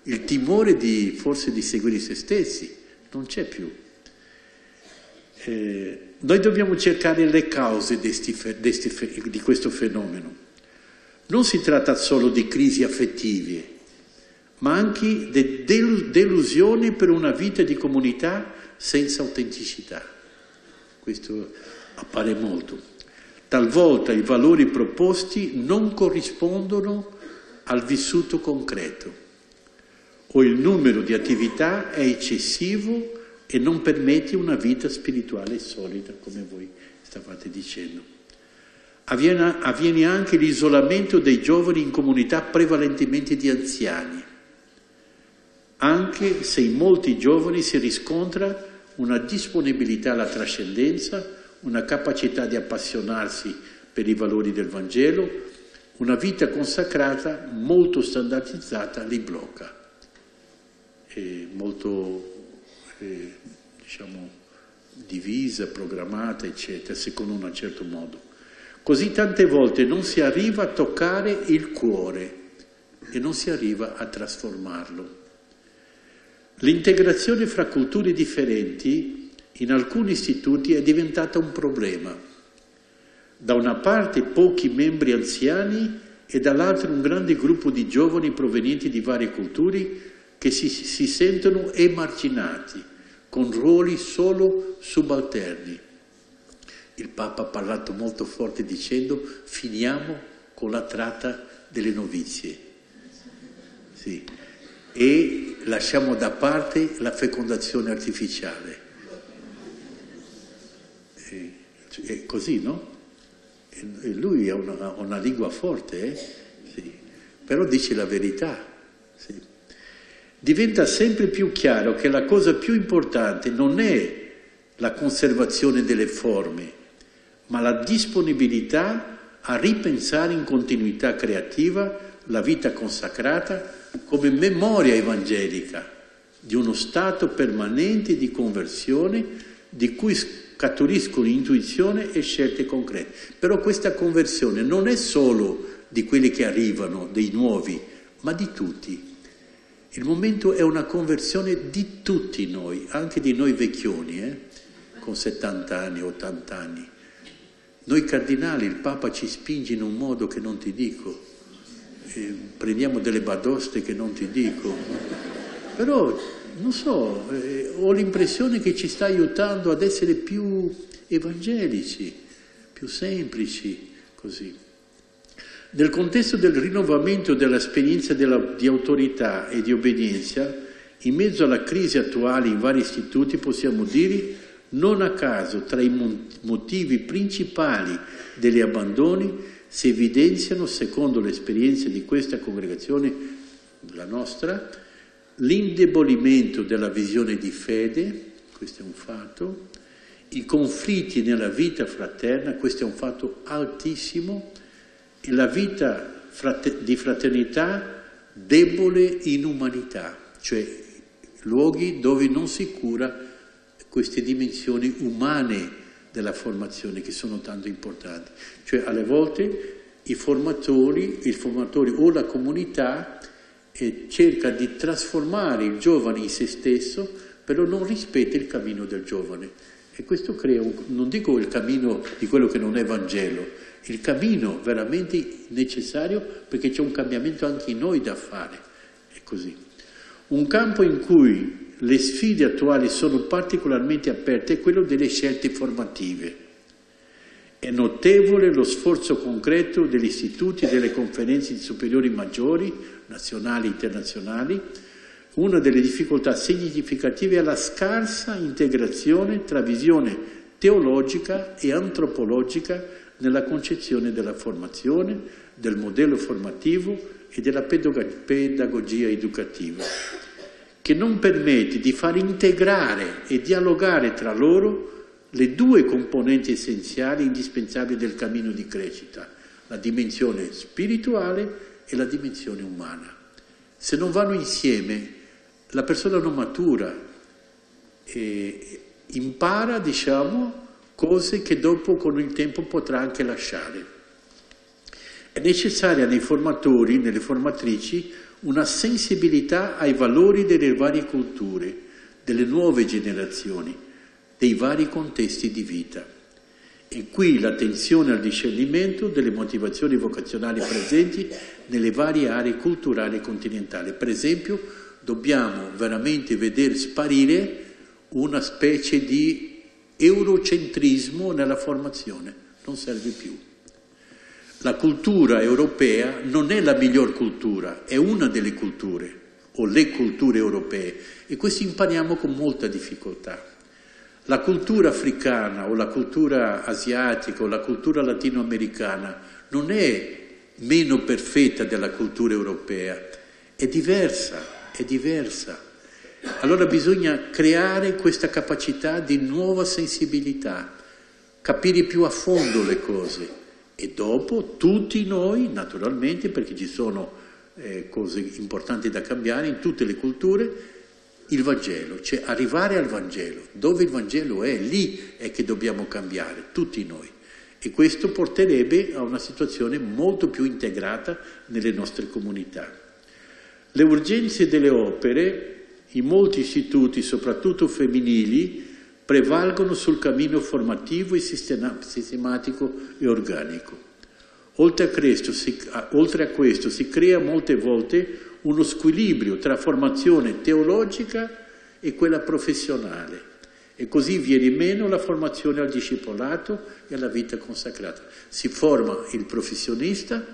il timore forse di seguire se stessi, non c'è più. Noi dobbiamo cercare le cause di questo fenomeno. Non si tratta solo di crisi affettive, ma anche di delusioni per una vita di comunità senza autenticità. Questo appare molto. Talvolta i valori proposti non corrispondono al vissuto concreto, o il numero di attività è eccessivo e non permette una vita spirituale solida, come voi stavate dicendo. avviene anche l'isolamento dei giovani in comunità prevalentemente di anziani, anche se in molti giovani si riscontra una disponibilità alla trascendenza, una capacità di appassionarsi per i valori del Vangelo, una vita consacrata molto standardizzata li blocca, molto diciamo divisa, programmata, eccetera, secondo un certo modo. Così tante volte non si arriva a toccare il cuore e non si arriva a trasformarlo. L'integrazione fra culture differenti in alcuni istituti è diventata un problema. Da una parte pochi membri anziani e dall'altra un grande gruppo di giovani provenienti di varie culture che si sentono emarginati, con ruoli solo subalterni. Il Papa ha parlato molto forte dicendo: finiamo con la tratta delle novizie. Sì. E lasciamo da parte la fecondazione artificiale. È così, no? E lui ha una lingua forte, sì. Però dice la verità. Sì. Diventa sempre più chiaro che la cosa più importante non è la conservazione delle forme, ma la disponibilità a ripensare in continuità creativa la vita consacrata come memoria evangelica di uno stato permanente di conversione di cui scaturiscono intuizione e scelte concrete. Però questa conversione non è solo di quelli che arrivano, dei nuovi, ma di tutti. Il momento è una conversione di tutti noi, anche di noi vecchioni, con 70 anni, 80 anni. Noi cardinali, il Papa ci spinge in un modo che non ti dico, prendiamo delle batoste che non ti dico, però non so, ho l'impressione che ci sta aiutando ad essere più evangelici, più semplici, così. Nel contesto del rinnovamento dell'esperienza di autorità e di obbedienza, in mezzo alla crisi attuale in vari istituti, possiamo dire, non a caso, tra i motivi principali degli abbandoni si evidenziano, secondo l'esperienza di questa congregazione, la nostra, l'indebolimento della visione di fede, questo è un fatto, i conflitti nella vita fraterna, questo è un fatto altissimo, e la vita di fraternità debole in umanità, cioè luoghi dove non si cura queste dimensioni umane della formazione che sono tanto importanti. Cioè alle volte i formatori o la comunità cerca di trasformare il giovane in se stesso, però non rispetta il cammino del giovane. E questo crea, non dico il cammino di quello che non è Vangelo, il cammino veramente necessario perché c'è un cambiamento anche in noi da fare. È così. Un campo in cui le sfide attuali sono particolarmente aperte è quello delle scelte formative. È notevole lo sforzo concreto degli istituti e delle conferenze superiori maggiori, nazionali e internazionali. Una delle difficoltà significative è la scarsa integrazione tra visione teologica e antropologica nella concezione della formazione, del modello formativo e della pedagogia educativa, che non permette di far integrare e dialogare tra loro le due componenti essenziali indispensabili del cammino di crescita, la dimensione spirituale e la dimensione umana. Se non vanno insieme, la persona non matura e impara, diciamo, cose che dopo con il tempo potrà anche lasciare. È necessaria nei formatori, nelle formatrici, una sensibilità ai valori delle varie culture, delle nuove generazioni, dei vari contesti di vita. E qui l'attenzione al discernimento delle motivazioni vocazionali presenti nelle varie aree culturali e continentali. Per esempio, dobbiamo veramente vedere sparire una specie di eurocentrismo nella formazione, non serve più. La cultura europea non è la miglior cultura, è una delle culture, o le culture europee, e questo impariamo con molta difficoltà. La cultura africana o la cultura asiatica o la cultura latinoamericana non è meno perfetta della cultura europea, è diversa, è diversa. Allora bisogna creare questa capacità di nuova sensibilità, capire più a fondo le cose e dopo tutti noi, naturalmente, perché ci sono cose importanti da cambiare in tutte le culture, il Vangelo, cioè arrivare al Vangelo. Dove il Vangelo è, lì è che dobbiamo cambiare, tutti noi. E questo porterebbe a una situazione molto più integrata nelle nostre comunità. Le urgenze delle opere in molti istituti, soprattutto femminili, prevalgono sul cammino formativo e sistematico e organico. Oltre a questo si crea molte volte uno squilibrio tra formazione teologica e quella professionale e così viene meno la formazione al discepolato e alla vita consacrata. Si forma il professionista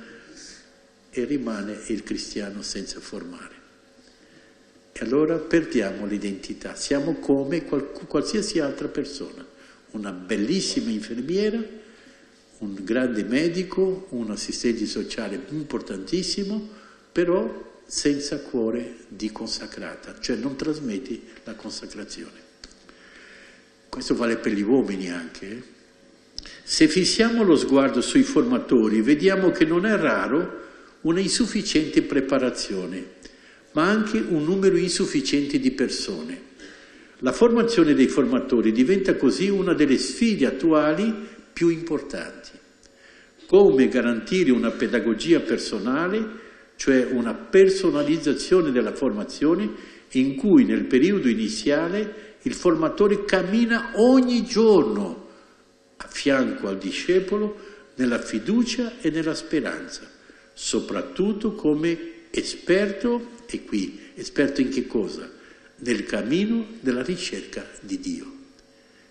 e rimane il cristiano senza formare. E allora perdiamo l'identità, siamo come qualsiasi altra persona, una bellissima infermiera, un grande medico, un assistente sociale importantissimo, però senza cuore di consacrata, cioè non trasmetti la consacrazione. Questo vale per gli uomini anche. Se fissiamo lo sguardo sui formatori, vediamo che non è raro una insufficiente preparazione, ma anche un numero insufficiente di persone. La formazione dei formatori diventa così una delle sfide attuali più importanti. Come garantire una pedagogia personale, cioè una personalizzazione della formazione in cui nel periodo iniziale il formatore cammina ogni giorno a fianco al discepolo nella fiducia e nella speranza, soprattutto come esperto, e qui esperto in che cosa? Nel cammino della ricerca di Dio.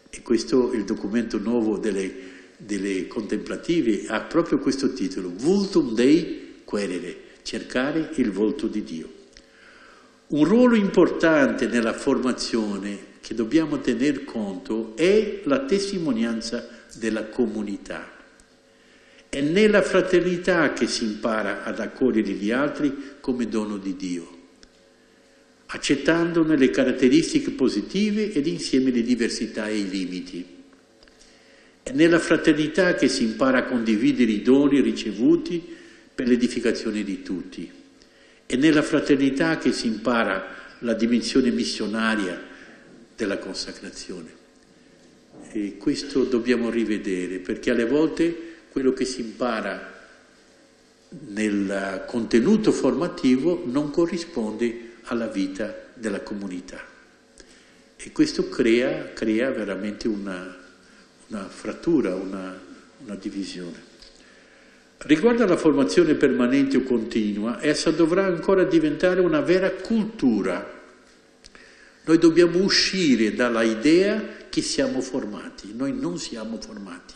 E questo, il documento nuovo delle contemplative ha proprio questo titolo, Vultum Dei Querere, cercare il volto di Dio. Un ruolo importante nella formazione che dobbiamo tener conto è la testimonianza della comunità. È nella fraternità che si impara ad accogliere gli altri come dono di Dio, accettandone le caratteristiche positive ed insieme le diversità e i limiti. È nella fraternità che si impara a condividere i doni ricevuti per l'edificazione di tutti. È nella fraternità che si impara la dimensione missionaria della consacrazione. E questo dobbiamo rivedere, perché alle volte quello che si impara nel contenuto formativo non corrisponde alla vita della comunità. E questo crea veramente una frattura, una divisione. Riguardo alla formazione permanente o continua, essa dovrà ancora diventare una vera cultura. Noi dobbiamo uscire dalla idea che siamo formati. Noi non siamo formati.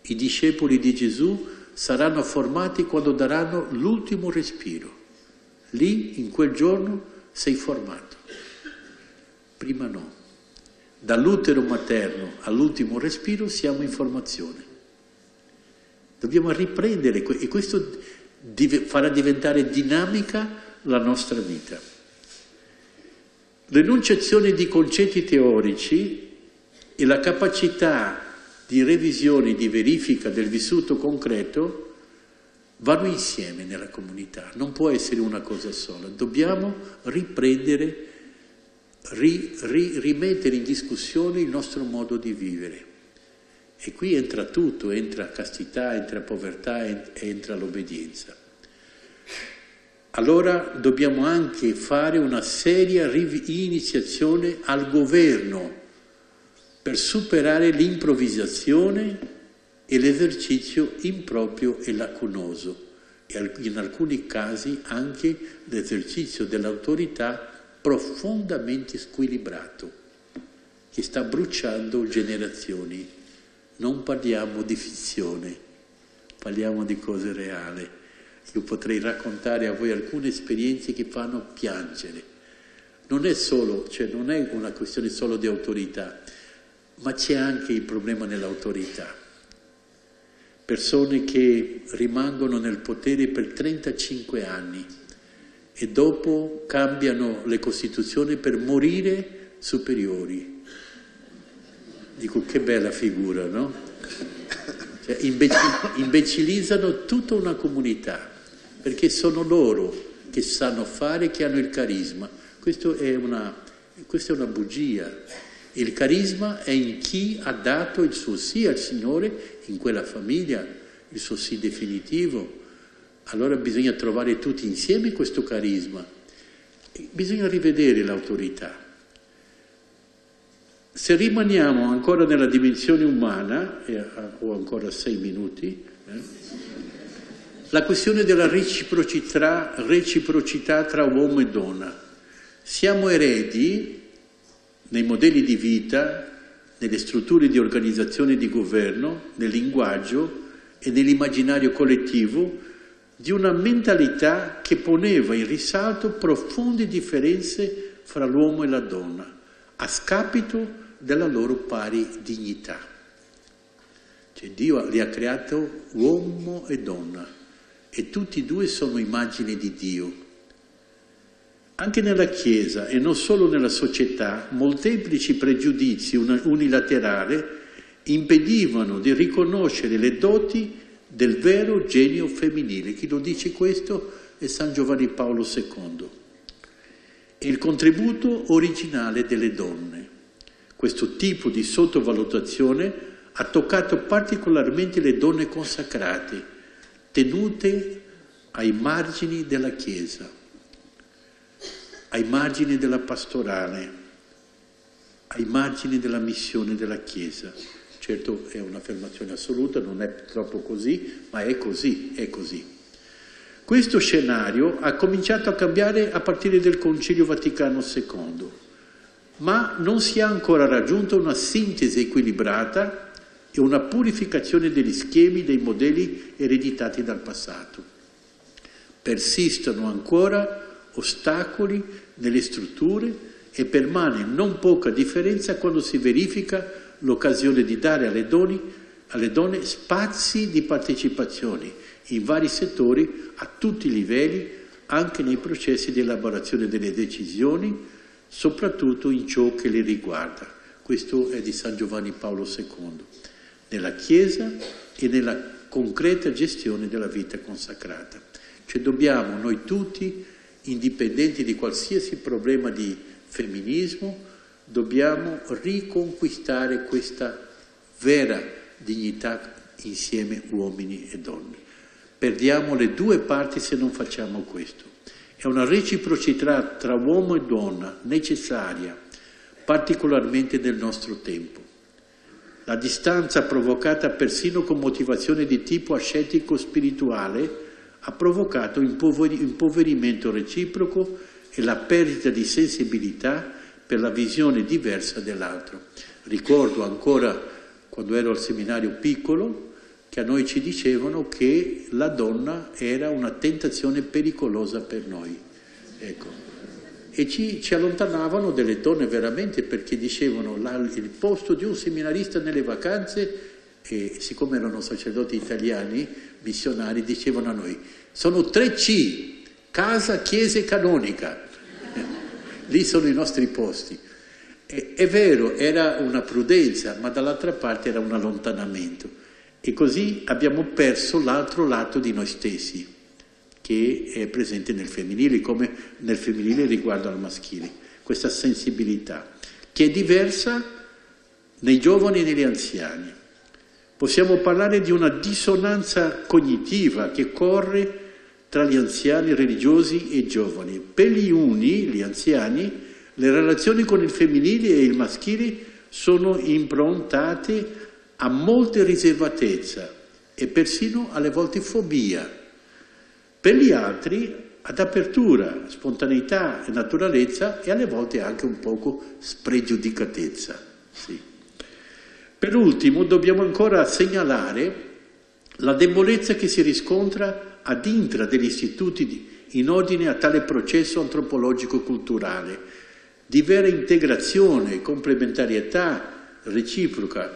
I discepoli di Gesù saranno formati quando daranno l'ultimo respiro. Lì, in quel giorno, sei formato. Prima no. Dall'utero materno all'ultimo respiro siamo in formazione. Dobbiamo riprendere, e questo farà diventare dinamica la nostra vita. L'enunciazione di concetti teorici e la capacità di revisione, di verifica del vissuto concreto vanno insieme nella comunità, non può essere una cosa sola. Dobbiamo riprendere, rimettere in discussione il nostro modo di vivere. E qui entra tutto, entra castità, entra povertà, entra l'obbedienza. Allora dobbiamo anche fare una seria iniziazione al governo per superare l'improvvisazione e l'esercizio improprio e lacunoso, e in alcuni casi anche l'esercizio dell'autorità profondamente squilibrato, che sta bruciando generazioni. Non parliamo di fizione, parliamo di cose reali. Io potrei raccontare a voi alcune esperienze che fanno piangere. Non è una questione solo di autorità, ma c'è anche il problema dell'autorità. Persone che rimangono nel potere per 35 anni e dopo cambiano le Costituzioni per morire superiori. Dico, che bella figura, no? Cioè, imbecillizzano tutta una comunità, perché sono loro che sanno fare, che hanno il carisma. Questa è una bugia. Il carisma è in chi ha dato il suo sì al Signore in quella famiglia, il suo sì definitivo. Allora bisogna trovare tutti insieme questo carisma. Bisogna rivedere l'autorità. Se rimaniamo ancora nella dimensione umana, ho ancora 6 minuti, la questione della reciprocità tra uomo e donna. Siamo eredi nei modelli di vita, nelle strutture di organizzazione e di governo, nel linguaggio e nell'immaginario collettivo di una mentalità che poneva in risalto profonde differenze fra l'uomo e la donna, a scapito della loro pari dignità. Cioè Dio li ha creato uomo e donna e tutti e due sono immagini di Dio. Anche nella Chiesa e non solo nella società, molteplici pregiudizi unilaterali impedivano di riconoscere le doti del vero genio femminile. Chi lo dice questo è San Giovanni Paolo II. E il contributo originale delle donne. Questo tipo di sottovalutazione ha toccato particolarmente le donne consacrate, tenute ai margini della Chiesa, ai margini della pastorale, ai margini della missione della Chiesa. Certo è un'affermazione assoluta, non è troppo così, ma è così, è così. Questo scenario ha cominciato a cambiare a partire del Concilio Vaticano II, ma non si è ancora raggiunta una sintesi equilibrata e una purificazione degli schemi, dei modelli ereditati dal passato. Persistono ancora ostacoli nelle strutture e permane non poca differenza quando si verifica l'occasione di dare alle donne spazi di partecipazione in vari settori a tutti i livelli, anche nei processi di elaborazione delle decisioni, soprattutto in ciò che le riguarda. Questo è di San Giovanni Paolo II, nella Chiesa e nella concreta gestione della vita consacrata. Cioè dobbiamo noi tutti, indipendenti di qualsiasi problema di femminismo, dobbiamo riconquistare questa vera dignità insieme uomini e donne. Perdiamo le due parti se non facciamo questo. È una reciprocità tra uomo e donna necessaria, particolarmente nel nostro tempo. La distanza provocata persino con motivazione di tipo ascetico-spirituale ha provocato impoverimento reciproco e la perdita di sensibilità per la visione diversa dell'altro. Ricordo ancora, quando ero al seminario piccolo, che a noi ci dicevano che la donna era una tentazione pericolosa per noi. Ecco. E ci allontanavano delle donne veramente, perché dicevano il posto di un seminarista nelle vacanze, e siccome erano sacerdoti italiani, missionari, dicevano a noi, sono 3 C, casa, chiesa e canonica. Lì sono i nostri posti. È vero, era una prudenza, ma dall'altra parte era un allontanamento. E così abbiamo perso l'altro lato di noi stessi, che è presente nel femminile, come nel femminile riguardo al maschile. Questa sensibilità, che è diversa nei giovani e negli anziani. Possiamo parlare di una dissonanza cognitiva che corre tra gli anziani religiosi e i giovani. Per gli uni, gli anziani, le relazioni con il femminile e il maschile sono improntate a molte riservatezza e persino alle volte fobia. Per gli altri ad apertura, spontaneità e naturalezza e alle volte anche un poco spregiudicatezza. Sì. Per ultimo dobbiamo ancora segnalare la debolezza che si riscontra ad intra degli istituti in ordine a tale processo antropologico-culturale di vera integrazione, complementarietà, reciproca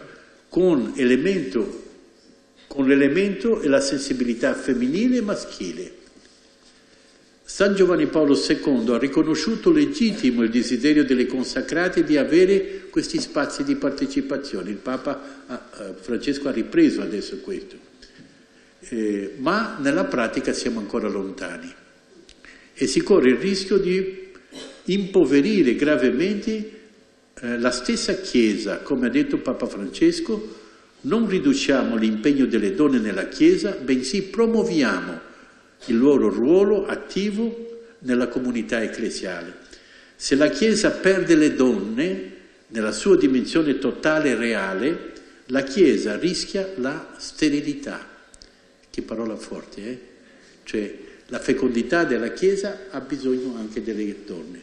con l'elemento e la sensibilità femminile e maschile. San Giovanni Paolo II ha riconosciuto legittimo il desiderio delle consacrate di avere questi spazi di partecipazione. Il Papa Francesco ha ripreso adesso questo, ma nella pratica siamo ancora lontani e si corre il rischio di impoverire gravemente la stessa Chiesa. Come ha detto Papa Francesco, non riduciamo l'impegno delle donne nella Chiesa, bensì promuoviamo il loro ruolo attivo nella comunità ecclesiale. Se la Chiesa perde le donne nella sua dimensione totale e reale, la Chiesa rischia la sterilità. Che parola forte, eh? Cioè, la fecondità della Chiesa ha bisogno anche delle donne.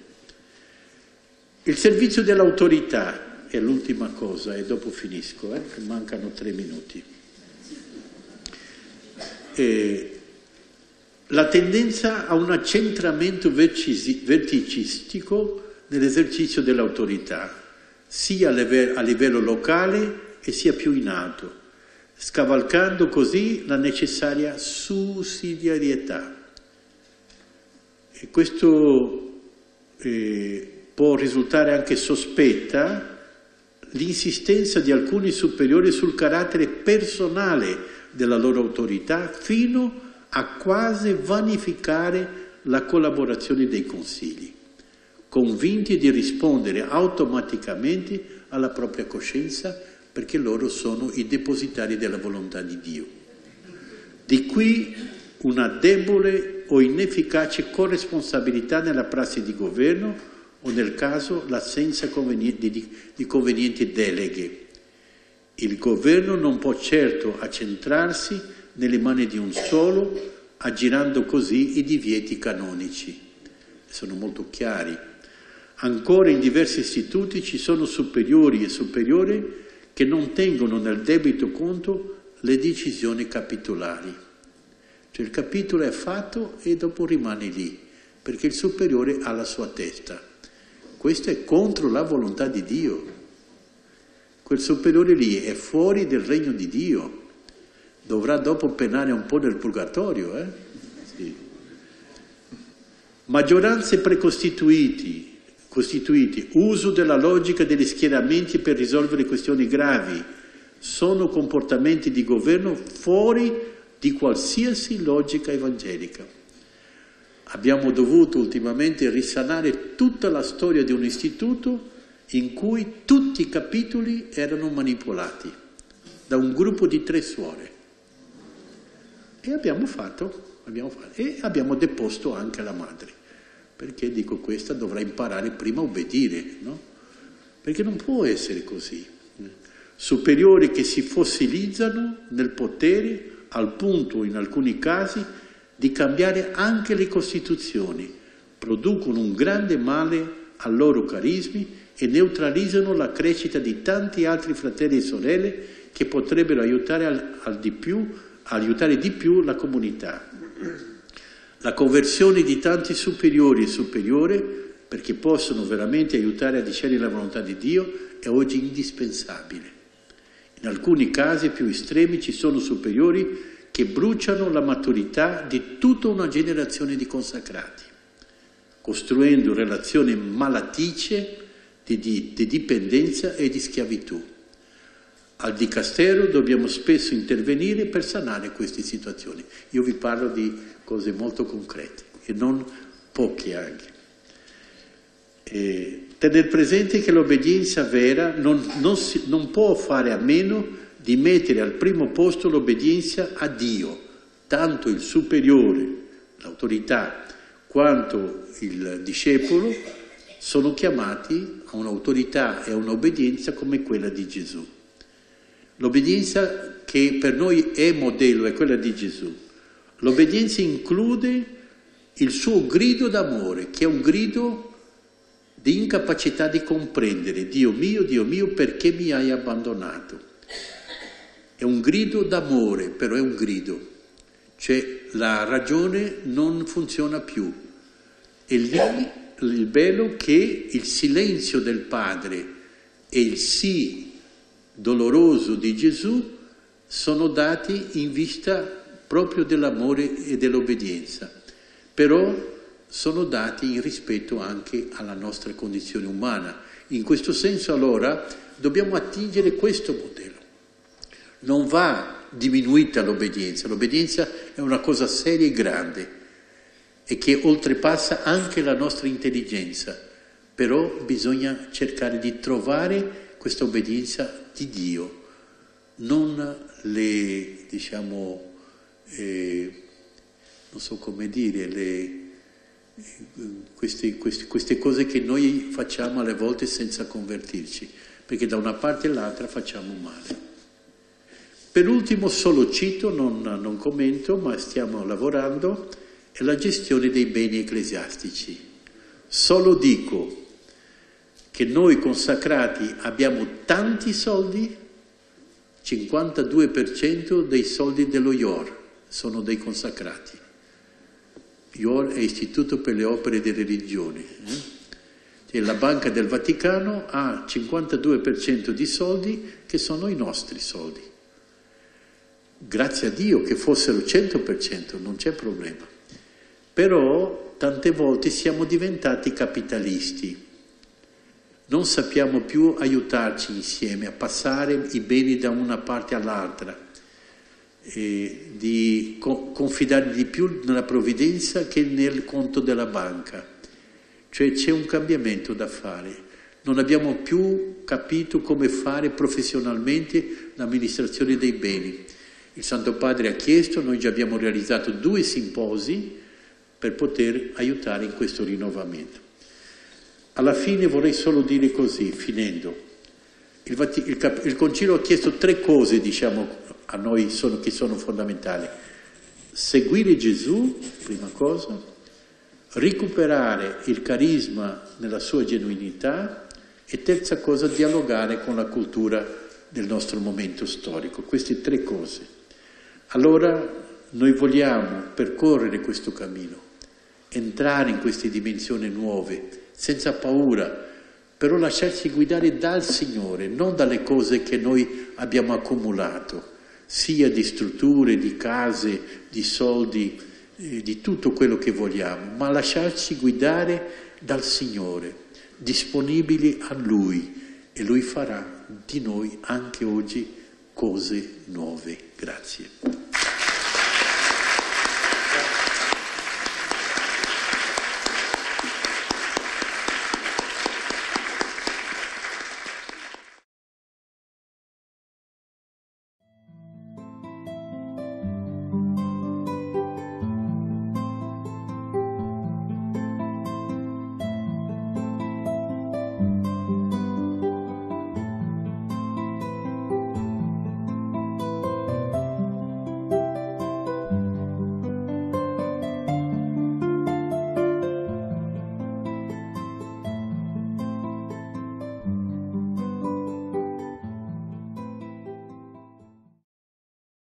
Il servizio dell'autorità è l'ultima cosa, e dopo finisco, mancano 3 minuti. La tendenza a un accentramento verticistico nell'esercizio dell'autorità, sia a livello locale e sia più in alto, scavalcando così la necessaria sussidiarietà. E questo può risultare anche sospetta l'insistenza di alcuni superiori sul carattere personale della loro autorità, fino a quasi vanificare la collaborazione dei consigli, convinti di rispondere automaticamente alla propria coscienza perché loro sono i depositari della volontà di Dio. Di qui una debole o inefficace corresponsabilità nella prassi di governo o, nel caso, l'assenza di convenienti deleghe. Il governo non può certo accentrarsi nelle mani di un solo, aggirando così i divieti canonici. Sono molto chiari. Ancora in diversi istituti ci sono superiori e superiori che non tengono nel debito conto le decisioni capitolari. Cioè il capitolo è fatto e dopo rimane lì, perché il superiore ha la sua testa. Questo è contro la volontà di Dio. Quel superiore lì è fuori del regno di Dio. Dovrà dopo penare un po' nel purgatorio, Sì. Maggioranze precostituiti, uso della logica degli schieramenti per risolvere questioni gravi, sono comportamenti di governo fuori di qualsiasi logica evangelica. Abbiamo dovuto ultimamente risanare tutta la storia di un istituto in cui tutti i capitoli erano manipolati da un gruppo di 3 suore. E abbiamo deposto anche la madre, perché dico questa dovrà imparare prima a obbedire, no? Perché non può essere così. Superiori che si fossilizzano nel potere al punto, in alcuni casi, di cambiare anche le Costituzioni, producono un grande male ai loro carismi e neutralizzano la crescita di tanti altri fratelli e sorelle che potrebbero aiutare di più la comunità. La conversione di tanti superiori e superiore, perché possono veramente aiutare a discernere la volontà di Dio, è oggi indispensabile. In alcuni casi più estremi ci sono superiori che bruciano la maturità di tutta una generazione di consacrati, costruendo relazioni malaticie di dipendenza e di schiavitù. Al dicastero dobbiamo spesso intervenire per sanare queste situazioni. Io vi parlo di cose molto concrete e non poche anche. Tener presente che l'obbedienza vera non può fare a meno di mettere al primo posto l'obbedienza a Dio, tanto il superiore, l'autorità, quanto il discepolo sono chiamati a un'autorità e a un'obbedienza come quella di Gesù. L'obbedienza che per noi è modello è quella di Gesù. L'obbedienza include il suo grido d'amore, che è un grido di incapacità di comprendere. Dio mio, perché mi hai abbandonato? È un grido d'amore, però è un grido. Cioè la ragione non funziona più. E lì il bello che il silenzio del Padre e il sì doloroso di Gesù sono dati in vista proprio dell'amore e dell'obbedienza, però sono dati in rispetto anche alla nostra condizione umana. In questo senso allora dobbiamo attingere questo modello. Non va diminuita l'obbedienza è una cosa seria e grande e che oltrepassa anche la nostra intelligenza, però bisogna cercare di trovare questa obbedienza di Dio, non le, diciamo, non so come dire, queste cose che noi facciamo alle volte senza convertirci, perché da una parte e l'altra facciamo male. Per ultimo solo cito, non commento, ma stiamo lavorando, è la gestione dei beni ecclesiastici. Solo dico che noi consacrati abbiamo tanti soldi, 52% dei soldi dello IOR sono dei consacrati. IOR è Istituto per le Opere di Religione. Cioè, la Banca del Vaticano ha 52% di soldi che sono i nostri soldi. Grazie a Dio che fossero 100%, non c'è problema. Però tante volte siamo diventati capitalisti. Non sappiamo più aiutarci insieme a passare i beni da una parte all'altra, di confidare di più nella provvidenza che nel conto della banca. Cioè c'è un cambiamento da fare. Non abbiamo più capito come fare professionalmente l'amministrazione dei beni. Il Santo Padre ha chiesto, noi già abbiamo realizzato 2 simposi per poter aiutare in questo rinnovamento. Alla fine vorrei solo dire così, finendo. Il Concilio ha chiesto 3 cose, diciamo, a noi che sono fondamentali. Seguire Gesù, prima cosa, recuperare il carisma nella sua genuinità e terza cosa, dialogare con la cultura del nostro momento storico. Queste 3 cose. Allora noi vogliamo percorrere questo cammino, entrare in queste dimensioni nuove, senza paura, però lasciarci guidare dal Signore, non dalle cose che noi abbiamo accumulato, sia di strutture, di case, di soldi, di tutto quello che vogliamo, ma lasciarci guidare dal Signore, disponibili a Lui, e Lui farà di noi anche oggi cose nuove. Grazie.